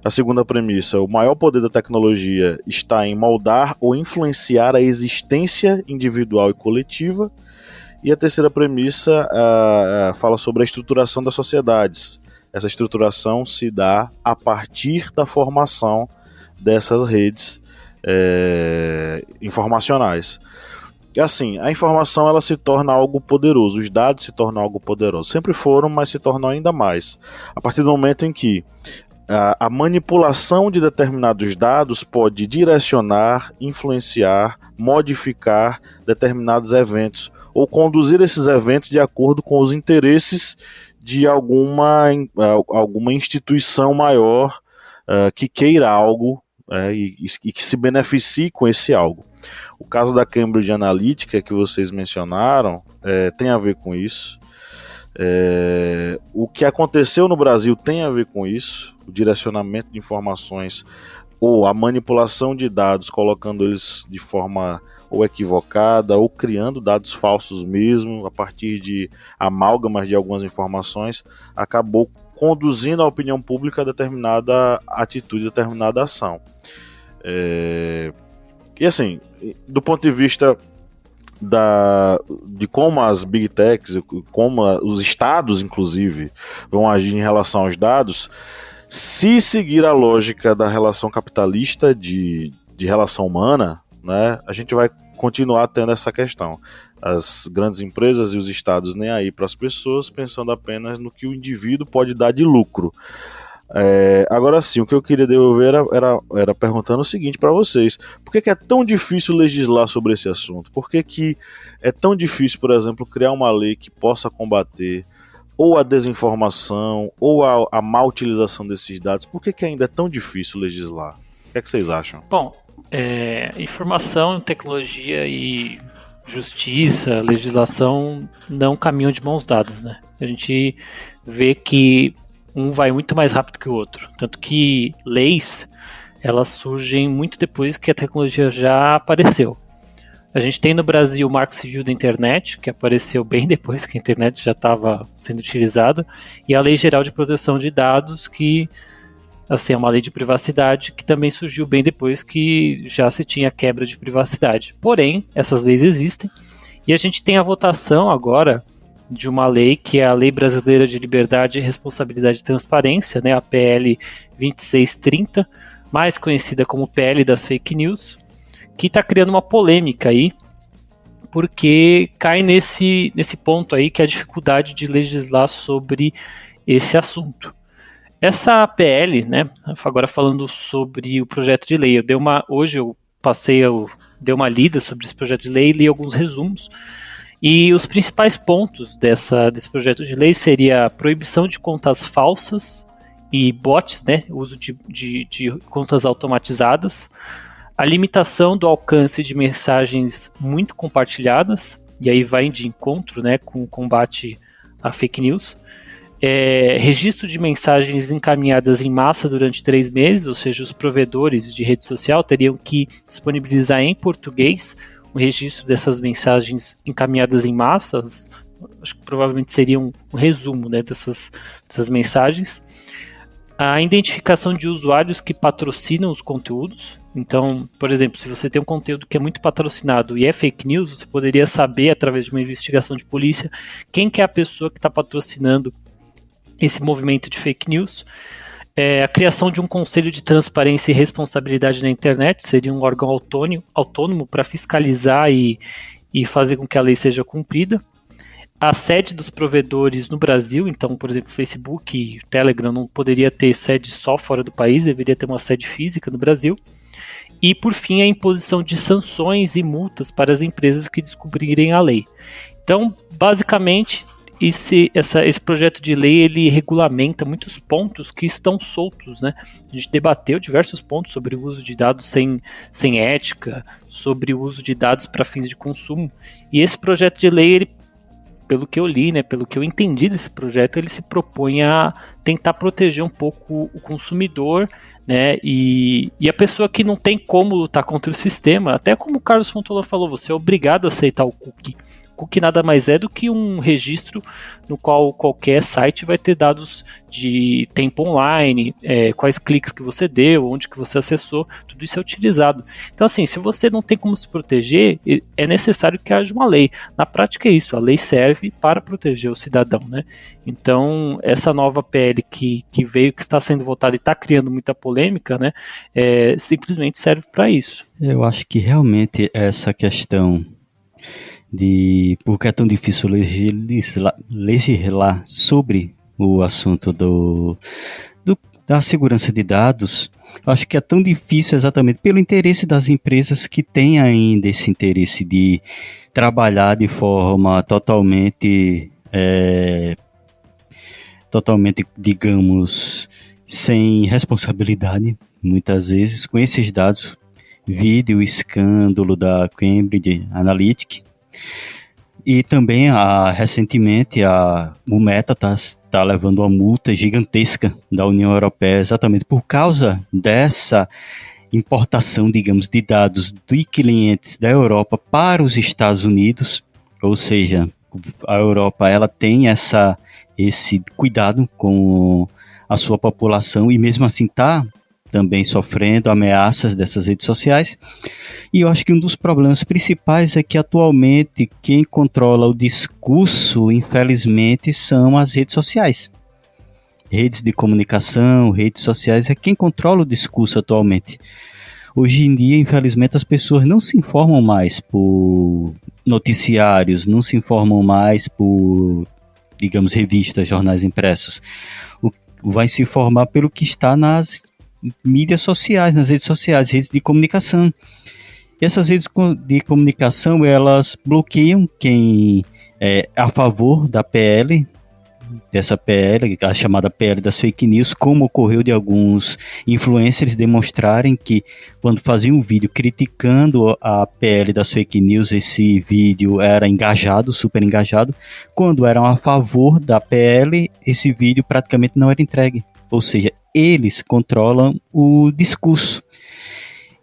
A segunda premissa, o maior poder da tecnologia está em moldar ou influenciar a existência individual e coletiva. E a terceira premissa fala sobre a estruturação das sociedades. Essa estruturação se dá a partir da formação dessas redes informacionais. E assim, a informação ela se torna algo poderoso, os dados se tornam algo poderoso. Sempre foram, mas se tornam ainda mais. A partir do momento em que a manipulação de determinados dados pode direcionar, influenciar, modificar determinados eventos, ou conduzir esses eventos de acordo com os interesses de alguma instituição maior que queira algo, e que se beneficie com esse algo. O caso da Cambridge Analytica que vocês mencionaram tem a ver com isso. O que aconteceu no Brasil tem a ver com isso, o direcionamento de informações ou a manipulação de dados, colocando eles de forma ou equivocada ou criando dados falsos mesmo, a partir de amálgamas de algumas informações, acabou conduzindo a opinião pública a determinada atitude, determinada ação. E assim, do ponto de vista de como as Big Techs, como os estados, inclusive, vão agir em relação aos dados, se seguir a lógica da relação capitalista de relação humana, né, a gente vai continuar tendo essa questão. As grandes empresas e os estados nem aí para as pessoas, pensando apenas no que o indivíduo pode dar de lucro. Agora sim, o que eu queria devolver era perguntando o seguinte para vocês: por que é tão difícil legislar sobre esse assunto? Por que é tão difícil, por exemplo, criar uma lei que possa combater ou a desinformação ou a má utilização desses dados? Por que ainda é tão difícil legislar? O que é que vocês acham? Bom, informação, tecnologia e justiça, legislação não caminham de mãos dadas, né? A gente vê que um vai muito mais rápido que o outro, tanto que leis, elas surgem muito depois que a tecnologia já apareceu. A gente tem no Brasil o Marco Civil da Internet, que apareceu bem depois que a internet já estava sendo utilizada, e a Lei Geral de Proteção de Dados, que assim, é uma lei de privacidade que também surgiu bem depois que já se tinha quebra de privacidade. Porém, essas leis existem, e a gente tem a votação agora de uma lei que é a Lei Brasileira de Liberdade, Responsabilidade e Transparência, né, a PL 2630, mais conhecida como PL das Fake News, que está criando uma polêmica aí, porque cai nesse ponto aí que é a dificuldade de legislar sobre esse assunto. Essa PL, né, agora falando sobre o projeto de lei, hoje eu dei uma lida sobre esse projeto de lei e li alguns resumos, e os principais pontos desse projeto de lei seria a proibição de contas falsas e bots, né, o uso de contas automatizadas, a limitação do alcance de mensagens muito compartilhadas, e aí vai de encontro, né, com o combate à fake news, registro de mensagens encaminhadas em massa durante 3 meses, ou seja, os provedores de rede social teriam que disponibilizar em português o registro dessas mensagens encaminhadas em massa. Acho que provavelmente seria um resumo, né, dessas mensagens. A identificação de usuários que patrocinam os conteúdos. Então, por exemplo, se você tem um conteúdo que é muito patrocinado e é fake news, você poderia saber, através de uma investigação de polícia, quem que é a pessoa que está patrocinando esse movimento de fake news. A criação de um conselho de transparência e responsabilidade na internet, seria um órgão autônomo para fiscalizar e fazer com que a lei seja cumprida. A sede dos provedores no Brasil, então, por exemplo, Facebook e Telegram não poderia ter sede só fora do país, deveria ter uma sede física no Brasil. E, por fim, a imposição de sanções e multas para as empresas que descobrirem a lei. Então, basicamente, esse projeto de lei, ele regulamenta muitos pontos que estão soltos, né? A gente debateu diversos pontos sobre o uso de dados sem ética, sobre o uso de dados para fins de consumo. E esse projeto de lei, ele, pelo que eu li, né, pelo que eu entendi desse projeto, ele se propõe a tentar proteger um pouco o consumidor, né, e a pessoa que não tem como lutar contra o sistema. Até como o Carlos Fontola falou, você é obrigado a aceitar o cookie. Que nada mais é do que um registro no qual qualquer site vai ter dados de tempo online, quais cliques que você deu, onde que você acessou, tudo isso é utilizado. Então, assim, se você não tem como se proteger, é necessário que haja uma lei. Na prática é isso, a lei serve para proteger o cidadão, né? Então, essa nova PL que veio, que está sendo votada e está criando muita polêmica, né, simplesmente serve para isso. Eu acho que realmente essa questão de por que é tão difícil legislar sobre o assunto da segurança de dados, acho que é tão difícil exatamente pelo interesse das empresas que têm ainda esse interesse de trabalhar de forma totalmente, digamos, sem responsabilidade, muitas vezes, com esses dados. Vide o escândalo da Cambridge Analytica. E também, recentemente, o Meta está levando uma multa gigantesca da União Europeia exatamente por causa dessa importação, digamos, de dados de clientes da Europa para os Estados Unidos. Ou seja, a Europa ela tem esse cuidado com a sua população e mesmo assim está também sofrendo ameaças dessas redes sociais. E eu acho que um dos problemas principais é que atualmente quem controla o discurso, infelizmente, são as redes sociais. Redes de comunicação, redes sociais é quem controla o discurso atualmente. Hoje em dia, infelizmente, as pessoas não se informam mais por noticiários, não se informam mais por, digamos, revistas, jornais impressos. Vai se informar pelo que está nas mídias sociais, nas redes sociais, redes de comunicação. E essas redes de comunicação, elas bloqueiam quem é a favor da PL, dessa PL, a chamada PL das fake news, como ocorreu de alguns influencers demonstrarem que quando faziam um vídeo criticando a PL das fake news, esse vídeo era engajado, super engajado. Quando eram a favor da PL, esse vídeo praticamente não era entregue. Ou seja, eles controlam o discurso.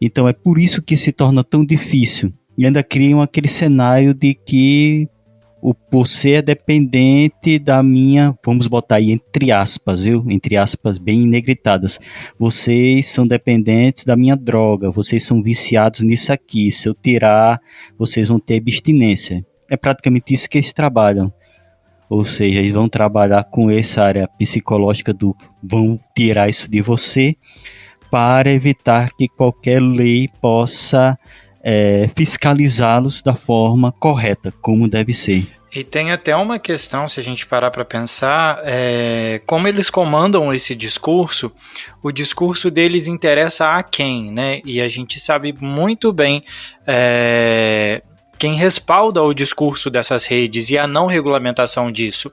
Então é por isso que se torna tão difícil. E ainda criam aquele cenário de que você é dependente da minha, vamos botar aí entre aspas, viu? Entre aspas bem negritadas. Vocês são dependentes da minha droga, vocês são viciados nisso aqui. Se eu tirar, vocês vão ter abstinência. É praticamente isso que eles trabalham. Ou seja, eles vão trabalhar com essa área psicológica vão tirar isso de você para evitar que qualquer lei possa fiscalizá-los da forma correta, como deve ser. E tem até uma questão, se a gente parar para pensar, como eles comandam esse discurso, o discurso deles interessa a quem, né? E a gente sabe muito bem quem respalda o discurso dessas redes e a não regulamentação disso.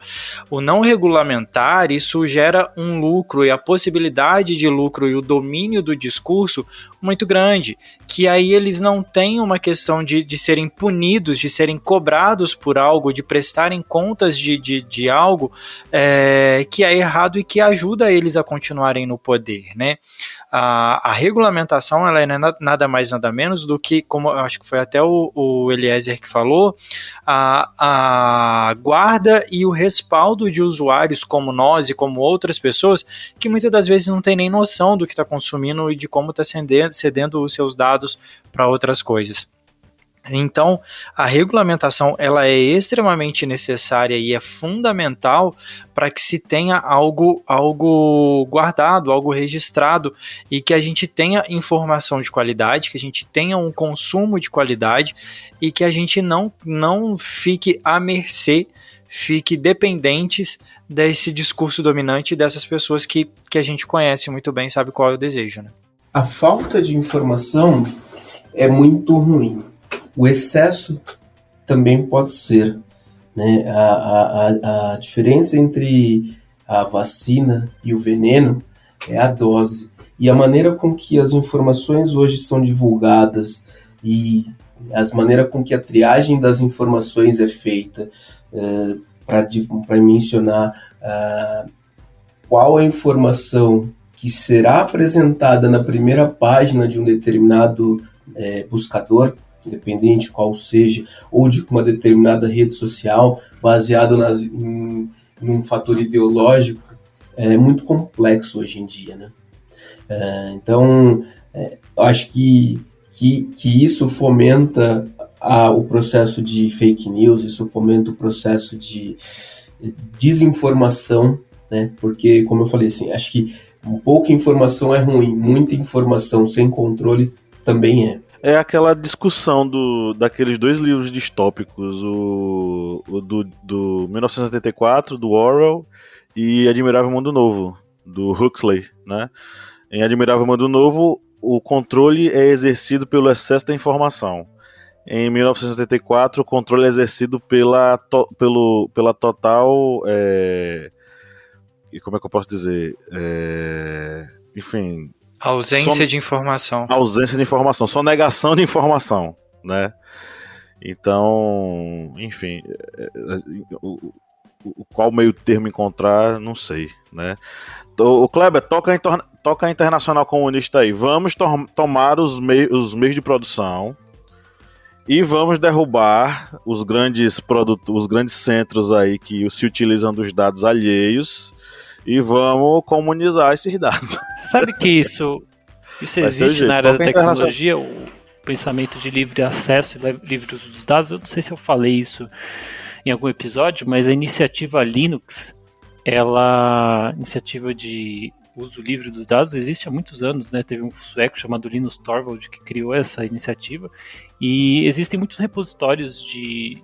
O não regulamentar, isso gera um lucro e a possibilidade de lucro e o domínio do discurso muito grande, que aí eles não têm uma questão de serem punidos, de serem cobrados por algo, de prestarem contas de algo que é errado e que ajuda eles a continuarem no poder, né? A regulamentação, ela é nada mais nada menos do que, como eu acho que foi até o Eliezer que falou, a guarda e o respaldo de usuários como nós e como outras pessoas que muitas das vezes não tem nem noção do que está consumindo e de como está cedendo os seus dados para outras coisas. Então, a regulamentação ela é extremamente necessária e é fundamental para que se tenha algo guardado, algo registrado e que a gente tenha informação de qualidade, que a gente tenha um consumo de qualidade e que a gente não fique à mercê, fique dependentes desse discurso dominante dessas pessoas que a gente conhece muito bem, sabe qual é o desejo, né? A falta de informação é muito ruim. O excesso também pode ser, né? A diferença entre a vacina e o veneno é a dose. E a maneira com que as informações hoje são divulgadas e a maneira com que a triagem das informações é feita, para mencionar qual a informação que será apresentada na primeira página de um determinado buscador, independente qual seja, ou de uma determinada rede social, baseado em um fator ideológico, é muito complexo hoje em dia, né? Então, acho que isso fomenta o processo de fake news, isso fomenta o processo de desinformação, né? Porque, como eu falei, assim, acho que pouca informação é ruim, muita informação sem controle também é. É aquela discussão daqueles dois livros distópicos, o do 1984, do Orwell, e Admirável Mundo Novo, do Huxley, né? Em Admirável Mundo Novo, o controle é exercido pelo excesso da informação. Em 1984, o controle é exercido pela total... como é que eu posso dizer? Enfim... Ausência de informação. Ausência de informação, só negação de informação, né? Então, enfim, qual meio termo encontrar, não sei, né? O Kleber, toca a Internacional Comunista aí. Vamos tomar os meios de produção e vamos derrubar os grandes centros aí que se utilizam dos dados alheios e vamos comunizar esses dados. Sabe que isso existe na área da tecnologia, o pensamento de livre acesso e livre uso dos dados? Eu não sei se eu falei isso em algum episódio, mas a iniciativa Linux, iniciativa de uso livre dos dados, existe há muitos anos, né? Teve um sueco chamado Linus Torvald que criou essa iniciativa e existem muitos repositórios de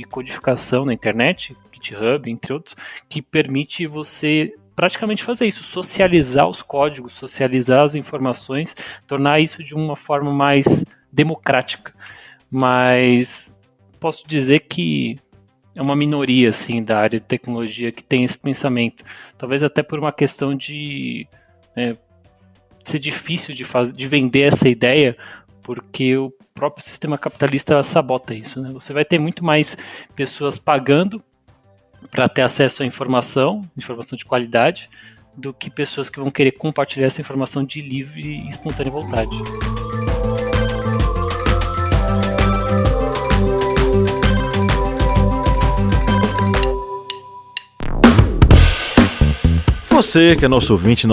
codificação na internet, GitHub, entre outros, que permite você praticamente fazer isso, socializar os códigos, socializar as informações, tornar isso de uma forma mais democrática. Mas posso dizer que é uma minoria assim, da área de tecnologia que tem esse pensamento. Talvez até por uma questão de ser difícil de vender essa ideia, porque o próprio sistema capitalista sabota isso, né? Você vai ter muito mais pessoas pagando para ter acesso à informação de qualidade, do que pessoas que vão querer compartilhar essa informação de livre e espontânea vontade. Você que é nosso ouvinte,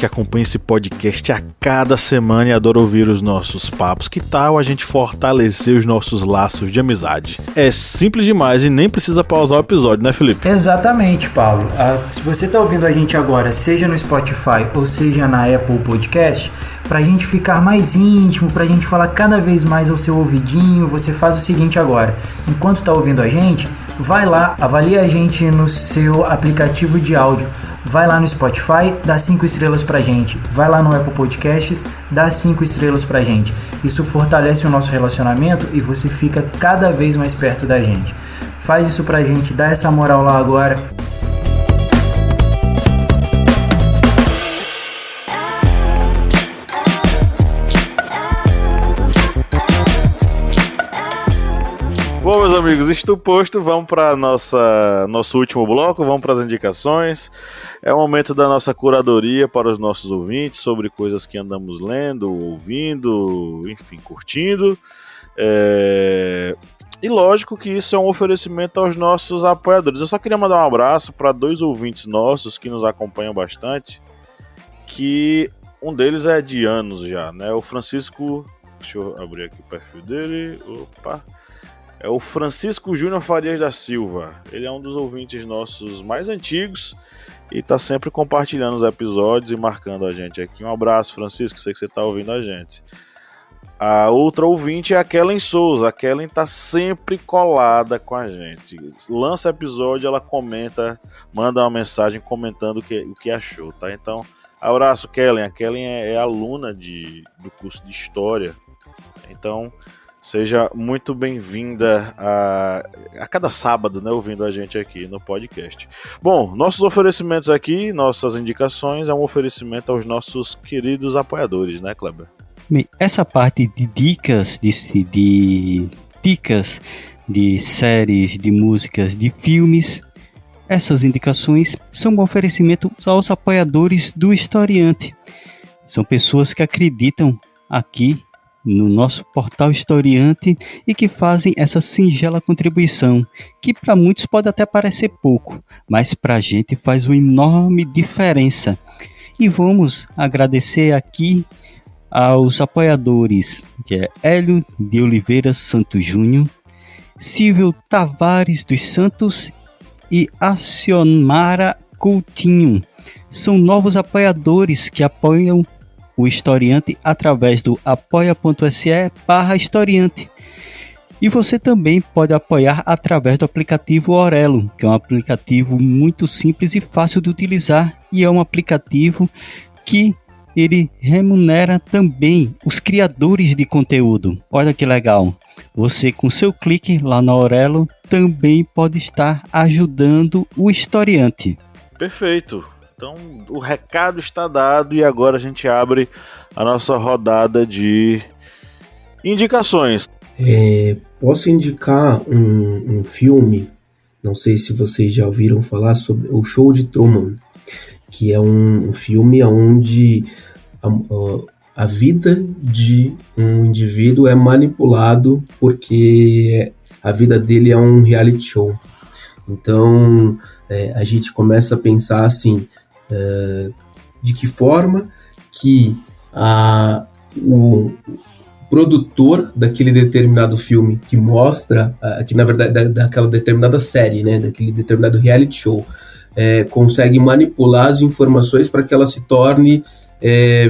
que acompanha esse podcast a cada semana e adora ouvir os nossos papos, que tal a gente fortalecer os nossos laços de amizade? É simples demais e nem precisa pausar o episódio, né, Felipe? Exatamente, Paulo. Se você está ouvindo a gente agora, seja no Spotify ou seja na Apple Podcast, para a gente ficar mais íntimo, para a gente falar cada vez mais ao seu ouvidinho, você faz o seguinte agora. Enquanto está ouvindo a gente, vai lá, avalia a gente no seu aplicativo de áudio. Vai lá no Spotify, dá 5 estrelas pra gente. Vai lá no Apple Podcasts, dá 5 estrelas pra gente. Isso fortalece o nosso relacionamento e você fica cada vez mais perto da gente. Faz isso pra gente, dá essa moral lá agora. Bom, meus amigos, isto posto, vamos para nosso último bloco, vamos para as indicações. É o momento da nossa curadoria para os nossos ouvintes sobre coisas que andamos lendo, ouvindo, enfim, curtindo. E lógico que isso é um oferecimento aos nossos apoiadores. Eu só queria mandar um abraço para 2 ouvintes nossos que nos acompanham bastante, que um deles é de anos já, né? O Francisco, deixa eu abrir aqui o perfil dele, opa... É o Francisco Júnior Farias da Silva. Ele é um dos ouvintes nossos mais antigos e está sempre compartilhando os episódios e marcando a gente aqui. Um abraço, Francisco, sei que você está ouvindo a gente. A outra ouvinte é a Kellen Souza. A Kellen está sempre colada com a gente. Lança episódio, ela comenta, manda uma mensagem comentando o que achou, tá? Então, abraço, Kellen. A Kellen é aluna do curso de História. Então... seja muito bem-vinda a cada sábado, né, ouvindo a gente aqui no podcast. Bom, nossos oferecimentos aqui, nossas indicações, é um oferecimento aos nossos queridos apoiadores, né, Kleber? Bem, essa parte de dicas, dicas de séries, de músicas, de filmes, essas indicações são um oferecimento aos apoiadores do Historiante. São pessoas que acreditam aqui no nosso portal Historiante e que fazem essa singela contribuição, que para muitos pode até parecer pouco, mas para a gente faz uma enorme diferença. E vamos agradecer aqui aos apoiadores, que é Hélio de Oliveira Santos Júnior, Silvio Tavares dos Santos e Acionara Coutinho. São novos apoiadores que apoiam o Historiante através do apoia.se/historiante. E você também pode apoiar através do aplicativo Orelo, que é um aplicativo muito simples e fácil de utilizar, e é um aplicativo que ele remunera também os criadores de conteúdo. Olha que legal! Você, com seu clique lá na Orelo, também pode estar ajudando o Historiante. Perfeito! Então, o recado está dado e agora a gente abre a nossa rodada de indicações. Posso indicar um filme, não sei se vocês já ouviram falar sobre o Show de Truman, que é um filme onde a vida de um indivíduo é manipulado porque a vida dele é um reality show. Então, a gente começa a pensar assim, de que forma que o produtor daquele determinado filme que mostra, que na verdade daquela determinada série, né, daquele determinado reality show, consegue manipular as informações para que ela se torne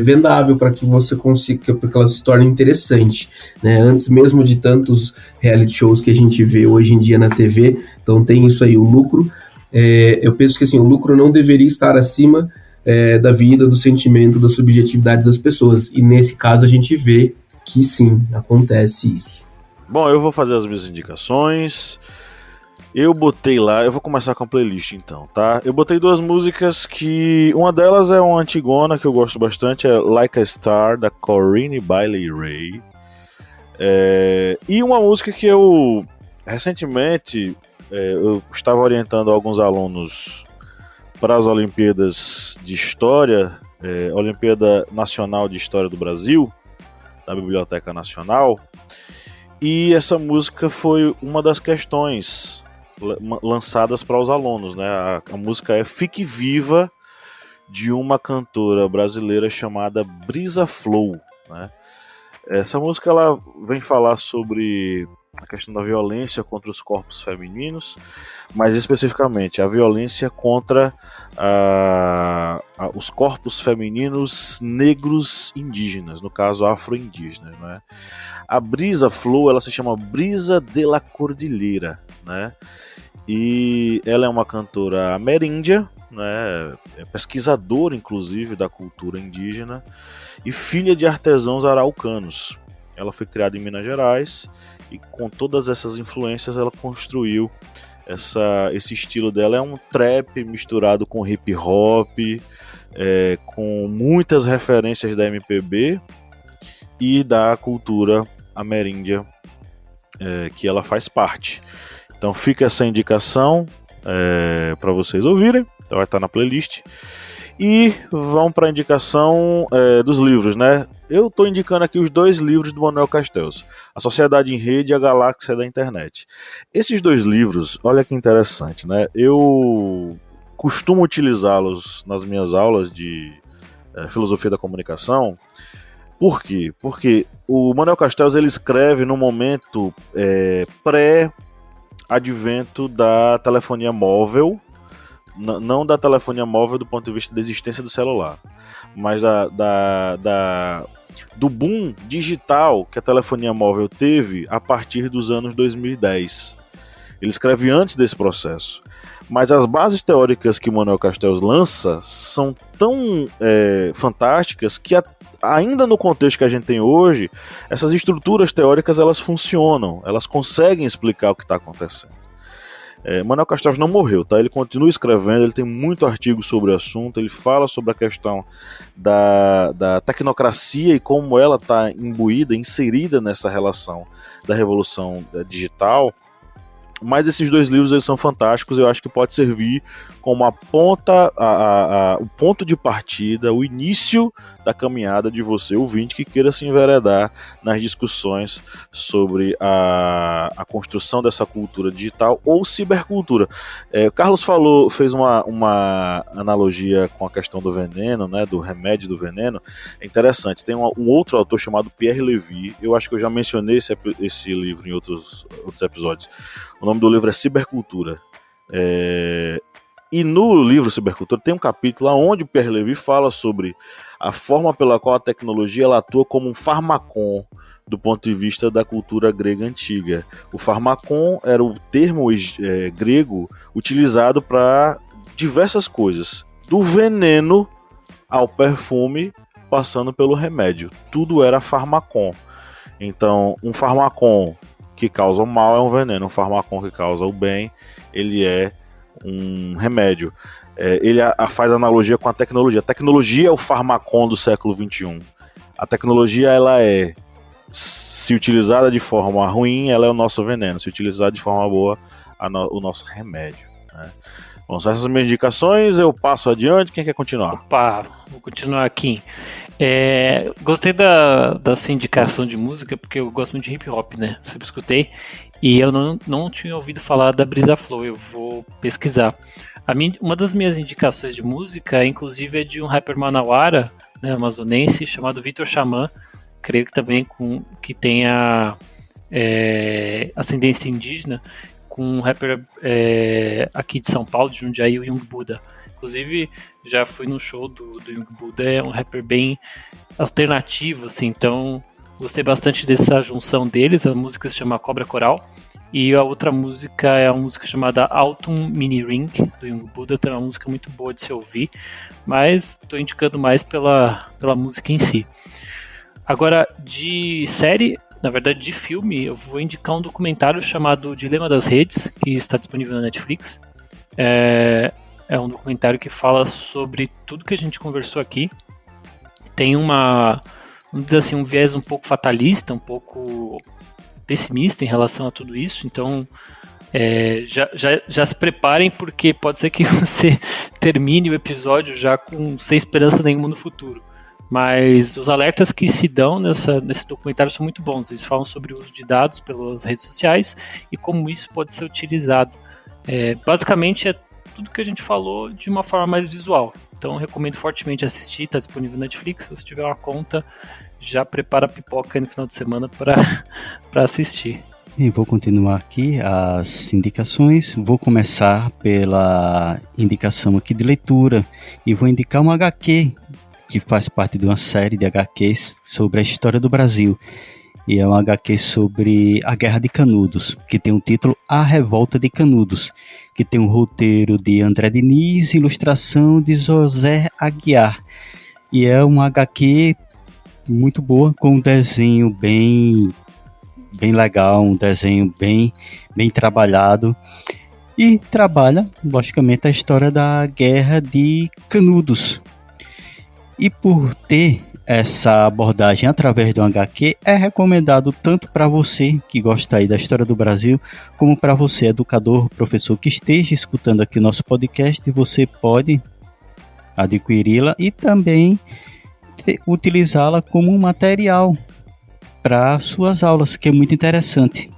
vendável, para que você consiga, para que ela se torne interessante, né? Antes mesmo de tantos reality shows que a gente vê hoje em dia na TV, então tem isso aí, o lucro. Eu penso que assim, o lucro não deveria estar acima da vida, do sentimento, das subjetividades das pessoas. E nesse caso a gente vê que sim, acontece isso. Bom, eu vou fazer as minhas indicações. Eu botei lá, eu vou começar com a playlist então, tá? Eu botei 2 músicas que... uma delas é uma antigona que eu gosto bastante, é Like a Star, da Corinne Bailey Rae. E uma música que eu recentemente... eu estava orientando alguns alunos para as Olimpíadas de História, Olimpíada Nacional de História do Brasil, da Biblioteca Nacional, e essa música foi uma das questões lançadas para os alunos, né? A música é Fique Viva, de uma cantora brasileira chamada Brisa Flow, né? Essa música ela vem falar sobre a questão da violência contra os corpos femininos, mais especificamente a violência contra os corpos femininos negros indígenas, no caso afro-indígenas, né? A Brisa Flow, ela se chama Brisa de la Cordillera, né? e ela é uma cantora ameríndia, né, é pesquisadora inclusive da cultura indígena e filha de artesãos araucanos. Ela foi criada em Minas Gerais e com todas essas influências ela construiu esse estilo dela. É um trap misturado com hip hop, com muitas referências da MPB e da cultura ameríndia que ela faz parte. Então fica essa indicação para vocês ouvirem, então vai estar na playlist. E vamos para a indicação dos livros, né? Eu estou indicando aqui os 2 livros do Manuel Castells, A Sociedade em Rede e A Galáxia da Internet. Esses 2 livros, olha que interessante, né? Eu costumo utilizá-los nas minhas aulas de filosofia da comunicação. Por quê? Porque o Manuel Castells ele escreve no momento pré-advento da telefonia móvel, não da telefonia móvel do ponto de vista da existência do celular, mas do boom digital que a telefonia móvel teve a partir dos anos 2010. Ele escreve antes desse processo. Mas as bases teóricas que o Manuel Castells lança são tão fantásticas que ainda no contexto que a gente tem hoje, essas estruturas teóricas elas funcionam, elas conseguem explicar o que está acontecendo. Manuel Castells não morreu, tá? Ele continua escrevendo, ele tem muito artigo sobre o assunto, ele fala sobre a questão da tecnocracia e como ela está imbuída, inserida nessa relação da revolução digital. Mas esses 2 livros eles são fantásticos, eu acho que pode servir como a ponta, o ponto de partida, o início da caminhada de você, ouvinte, que queira se enveredar nas discussões sobre a construção dessa cultura digital ou cibercultura. O Carlos fez uma analogia com a questão do veneno, né, do remédio do veneno. É interessante, tem um outro autor chamado Pierre Levy, eu acho que eu já mencionei esse livro em outros episódios. O nome do livro é Cibercultura. E no livro Cibercultura tem um capítulo onde o Pierre Levy fala sobre a forma pela qual a tecnologia ela atua como um farmacon do ponto de vista da cultura grega antiga. O farmacon era o termo grego utilizado para diversas coisas, do veneno ao perfume, passando pelo remédio. Tudo era farmacon. Então, um farmacon que causa o mal é um veneno, um farmacon que causa o bem, ele é um remédio. Ele faz analogia com a tecnologia. A tecnologia é o farmacon do século XXI. A tecnologia, ela se utilizada de forma ruim, ela é o nosso veneno. Se utilizada de forma boa, o nosso remédio, né? Bom, são essas minhas indicações, eu passo adiante. Quem quer continuar? Opa, vou continuar aqui. Gostei da sua indicação de música, porque eu gosto muito de hip hop, né? Sempre escutei. E eu não tinha ouvido falar da Brisa Flow, eu vou pesquisar. Uma das minhas indicações de música, inclusive, é de um rapper manauara, né, amazonense, chamado Vitor Xamã, creio que também que tenha ascendência indígena, com um rapper aqui de São Paulo, de Jundiaí, o Young Buddha. Inclusive, já fui no show do Young Buddha, é um rapper bem alternativo, assim, então gostei bastante dessa junção deles. A música se chama Cobra Coral, e a outra música é uma música chamada Autumn Mini Ring, do Young Buddha, também é uma música muito boa de se ouvir, mas estou indicando mais pela música em si. Agora, de série, na verdade de filme, eu vou indicar um documentário chamado Dilema das Redes, que está disponível na Netflix. É um documentário que fala sobre tudo que a gente conversou aqui. Tem vamos dizer assim, um viés um pouco fatalista, um pouco pessimista em relação a tudo isso. Então, já se preparem, porque pode ser que você termine o episódio já sem esperança nenhuma no futuro. Mas os alertas que se dão nesse documentário são muito bons. Eles falam sobre o uso de dados pelas redes sociais e como isso pode ser utilizado. Basicamente, é tudo que a gente falou de uma forma mais visual. Então, eu recomendo fortemente assistir. Está disponível na Netflix. Se você tiver uma conta, já prepara a pipoca aí no final de semana para assistir. E vou continuar aqui as indicações. Vou começar pela indicação aqui de leitura. E vou indicar um HQ que faz parte de uma série de HQs sobre a história do Brasil. e é um HQ sobre a Guerra de Canudos, que tem o título A Revolta de Canudos, que tem um roteiro de André Diniz e ilustração de José Aguiar. E é uma HQ muito boa, com um desenho bem legal, um desenho bem trabalhado. E trabalha, logicamente, a história da Guerra de Canudos. E por ter essa abordagem através do HQ, é recomendado tanto para você que gosta aí da história do Brasil, como para você, educador, professor, que esteja escutando aqui o nosso podcast. Você pode adquiri-la e também utilizá-la como um material para suas aulas, que é muito interessante.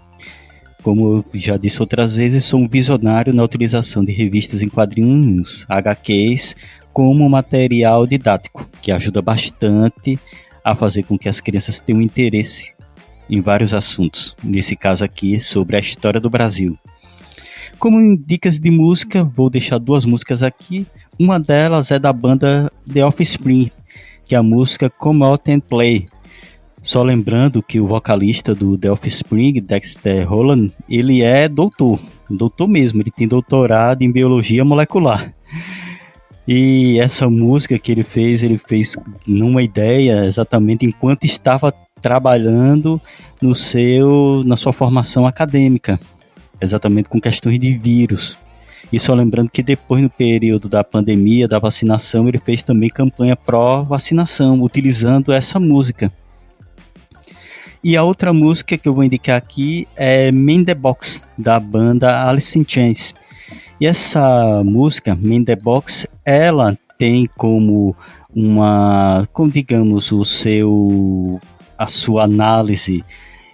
Como eu já disse outras vezes, sou um visionário na utilização de revistas em quadrinhos, HQs, como material didático, que ajuda bastante a fazer com que as crianças tenham interesse em vários assuntos. Nesse caso aqui, sobre a história do Brasil. Como em dicas de música, vou deixar 2 músicas aqui. Uma delas é da banda The Offspring, que é a música Come Out and Play. Só lembrando que o vocalista do The Offspring, Dexter Holland, ele é doutor mesmo, ele tem doutorado em biologia molecular. E essa música que ele fez numa ideia exatamente enquanto estava trabalhando na sua formação acadêmica, exatamente com questões de vírus. E só lembrando que depois, no período da pandemia, da vacinação, ele fez também campanha pró-vacinação, utilizando essa música. E a outra música que eu vou indicar aqui é Man in the Box, da banda Alice in Chains. E essa música, Man in the Box, ela tem como digamos, a sua análise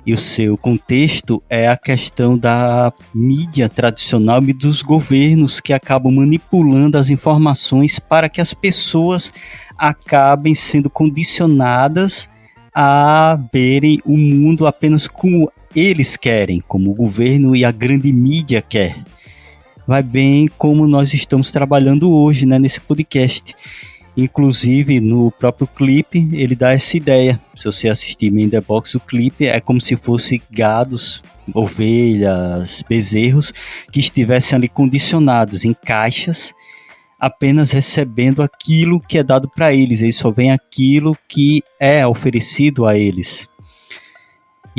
e o seu contexto é a questão da mídia tradicional e dos governos que acabam manipulando as informações para que as pessoas acabem sendo condicionadas a verem o mundo apenas como eles querem, como o governo e a grande mídia quer. Vai bem como nós estamos trabalhando hoje, né, nesse podcast. Inclusive, no próprio clipe, ele dá essa ideia. Se você assistir Man in the Box, o clipe é como se fosse gados, ovelhas, bezerros, que estivessem ali condicionados em caixas, apenas recebendo aquilo que é dado para eles. Eles só veem aquilo que é oferecido a eles.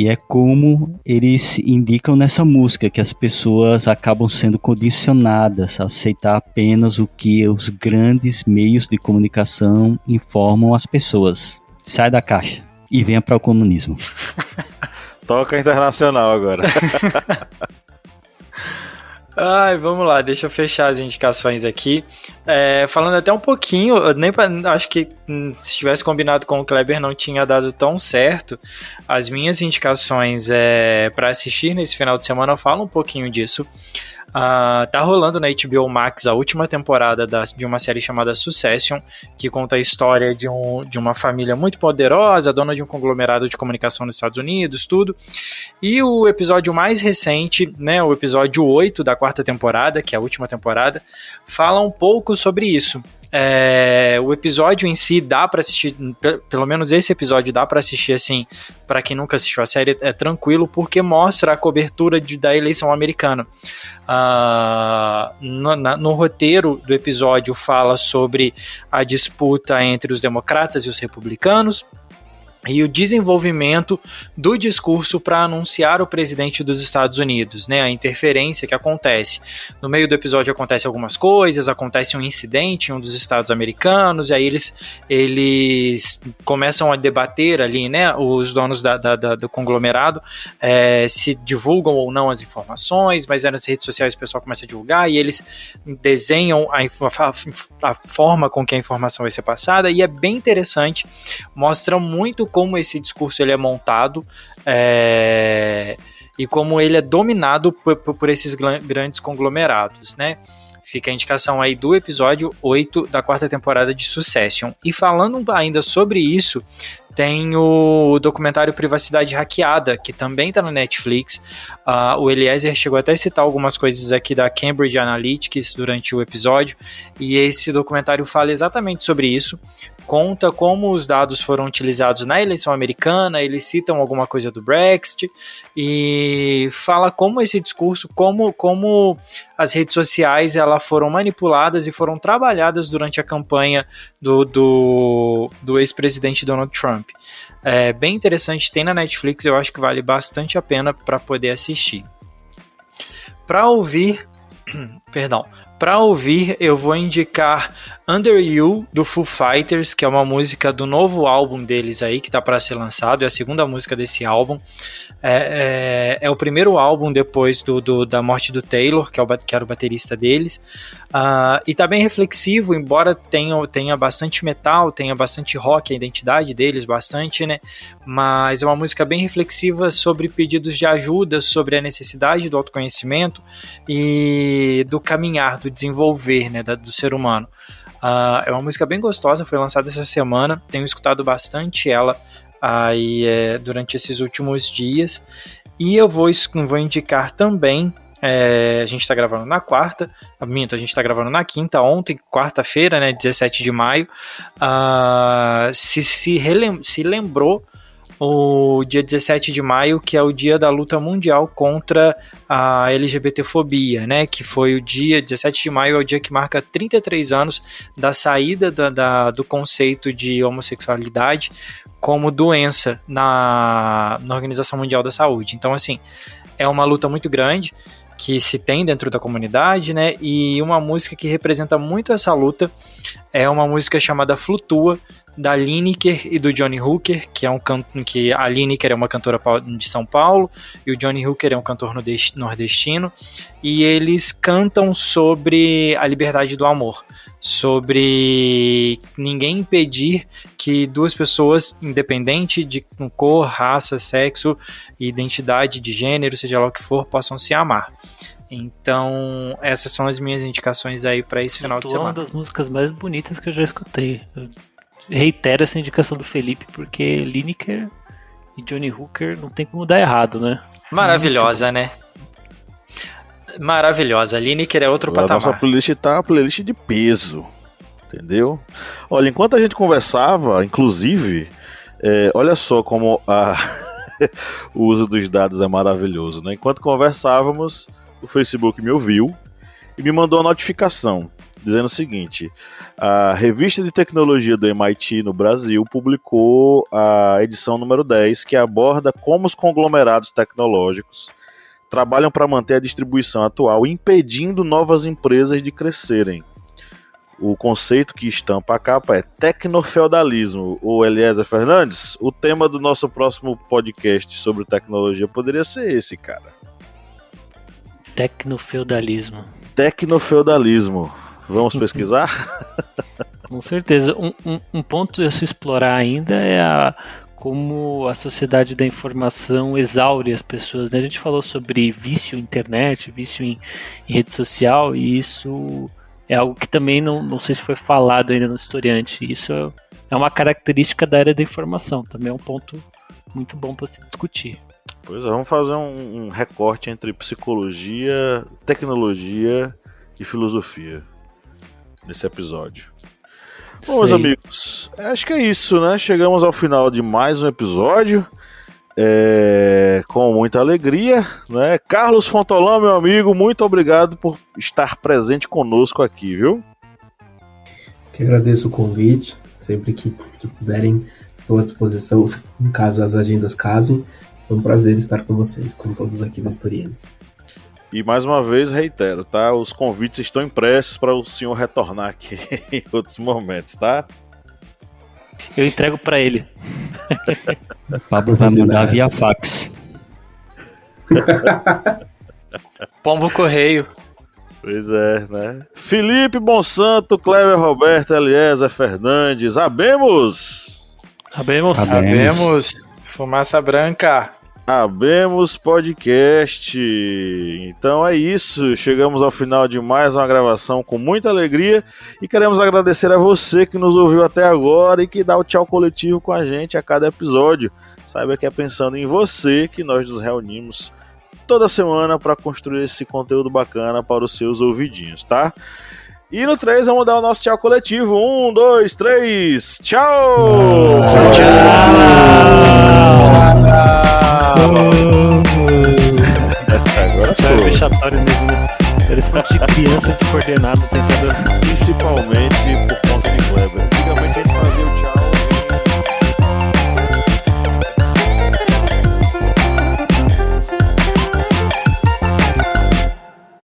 E é como eles indicam nessa música, que as pessoas acabam sendo condicionadas a aceitar apenas o que os grandes meios de comunicação informam às pessoas. Sai da caixa e venha para o comunismo. Toca internacional agora. Ai, vamos lá, deixa eu fechar as indicações aqui. Falando até um pouquinho, acho que se tivesse combinado com o Kleber não tinha dado tão certo. As minhas indicações para assistir nesse final de semana, eu falo um pouquinho disso. Tá rolando na HBO Max a última temporada de uma série chamada Succession, que conta a história de uma família muito poderosa, dona de um conglomerado de comunicação nos Estados Unidos, tudo. E o episódio mais recente, né, o episódio 8 da 4ª temporada, que é a última temporada, fala um pouco sobre isso. O episódio em si dá pra assistir, pelo menos esse episódio dá pra assistir assim, pra quem nunca assistiu a série, é tranquilo, porque mostra a cobertura da eleição americana. No roteiro do episódio fala sobre a disputa entre os democratas e os republicanos, e o desenvolvimento do discurso para anunciar o presidente dos Estados Unidos, né, a interferência que acontece. No meio do episódio acontece algumas coisas, acontece um incidente em um dos estados americanos, e aí eles começam a debater ali, né, os donos do conglomerado, se divulgam ou não as informações, mas nas redes sociais o pessoal começa a divulgar, e eles desenham a forma com que a informação vai ser passada, e é bem interessante, mostra muito como esse discurso ele é montado e como ele é dominado por esses grandes conglomerados, né? Fica a indicação aí do episódio 8 da 4ª temporada de Succession. E falando ainda sobre isso, tem o documentário Privacidade Hackeada, que também está no Netflix. O Eliezer chegou até a citar algumas coisas aqui da Cambridge Analytica durante o episódio, e esse documentário fala exatamente sobre isso, conta como os dados foram utilizados na eleição americana, eles citam alguma coisa do Brexit e fala como esse discurso, como as redes sociais elas foram manipuladas e foram trabalhadas durante a campanha do ex-presidente Donald Trump. É bem interessante, tem na Netflix, eu acho que vale bastante a pena para poder assistir. Para ouvir, eu vou indicar Under You, do Foo Fighters, que é uma música do novo álbum deles aí, que tá para ser lançado, é a segunda música desse álbum. É o primeiro álbum depois da morte do Taylor, que era o baterista deles. E tá bem reflexivo, embora tenha bastante metal, tenha bastante rock, a identidade deles bastante, né? Mas é uma música bem reflexiva sobre pedidos de ajuda, sobre a necessidade do autoconhecimento e do caminhar, do desenvolver, né, do ser humano. É uma música bem gostosa, foi lançada essa semana, tenho escutado bastante ela aí, durante esses últimos dias. E eu vou indicar também, a gente está gravando na quarta, a gente está gravando na quinta, ontem, quarta-feira, né, 17 de maio, se lembrou o dia 17 de maio, que é o dia da luta mundial contra a LGBTfobia, né? Que foi o dia 17 de maio, é o dia que marca 33 anos da saída do conceito de homossexualidade como doença na Organização Mundial da Saúde. Então, assim, é uma luta muito grande que se tem dentro da comunidade, né? E uma música que representa muito essa luta é uma música chamada Flutua, da Lineker e do Johnny Hooker, que a Lineker é uma cantora de São Paulo e o Johnny Hooker é um cantor nordestino, e eles cantam sobre a liberdade do amor, sobre ninguém impedir que duas pessoas, independente de cor, raça, sexo, identidade de gênero, seja lá o que for, possam se amar. Então, essas são as minhas indicações aí para esse final de semana. É uma das músicas mais bonitas que eu já escutei. Eu reitero essa indicação do Felipe, porque Lineker e Johnny Hooker não tem como dar errado, né? Maravilhosa, né? Maravilhosa. Lineker é outro patamar. Nossa playlist tá uma playlist de peso, entendeu? Olha, enquanto a gente conversava, inclusive, olha só como o uso dos dados é maravilhoso, né? Enquanto conversávamos, o Facebook me ouviu e me mandou uma notificação dizendo o seguinte: a revista de tecnologia do MIT no Brasil publicou a edição número 10, que aborda como os conglomerados tecnológicos trabalham para manter a distribuição atual, impedindo novas empresas de crescerem. O conceito que estampa a capa é tecnofeudalismo. O Eliezer Fernandes, o tema do nosso próximo podcast sobre tecnologia poderia ser esse, cara. Tecnofeudalismo. Tecnofeudalismo. Vamos pesquisar? Com certeza. Um ponto a se explorar ainda é como a sociedade da informação exaure as pessoas, né? A gente falou sobre vício em internet, vício em rede social, e isso é algo que também não sei se foi falado ainda no historiante. Isso é uma característica da era da informação, também é um ponto muito bom para se discutir. Pois é, vamos fazer um recorte entre psicologia, tecnologia e filosofia nesse episódio. Bom, meus amigos, acho que é isso, né? Chegamos ao final de mais um episódio, com muita alegria, né? Carlos Fontolão, meu amigo, muito obrigado por estar presente conosco aqui, viu? Que agradeço o convite, sempre que puderem, estou à disposição, caso as agendas casem. Foi um prazer estar com vocês, com todos aqui do Historiantes. E mais uma vez, reitero, tá? Os convites estão impressos para o senhor retornar aqui em outros momentos, tá? Eu entrego para ele. O Pablo vai mandar via fax. Pombo correio. Pois é, né? Felipe Bonsanto, Cleber Roberto, Eliezer Fernandes, Abemos! Abemos! Fumaça branca! Abemos Podcast. Então é isso, chegamos ao final de mais uma gravação com muita alegria e queremos agradecer a você que nos ouviu até agora e que dá o tchau coletivo com a gente a cada episódio. Saiba que é pensando em você que nós nos reunimos toda semana para construir esse conteúdo bacana para os seus ouvidinhos, tá? E no 3 vamos dar o nosso tchau coletivo. 1, 2, 3, tchau! Agora foi vexatório mesmo, né? Eles foram de criança descoordenada tentando. Principalmente por conta de Kleber. Antigamente a gente fazia o tchau.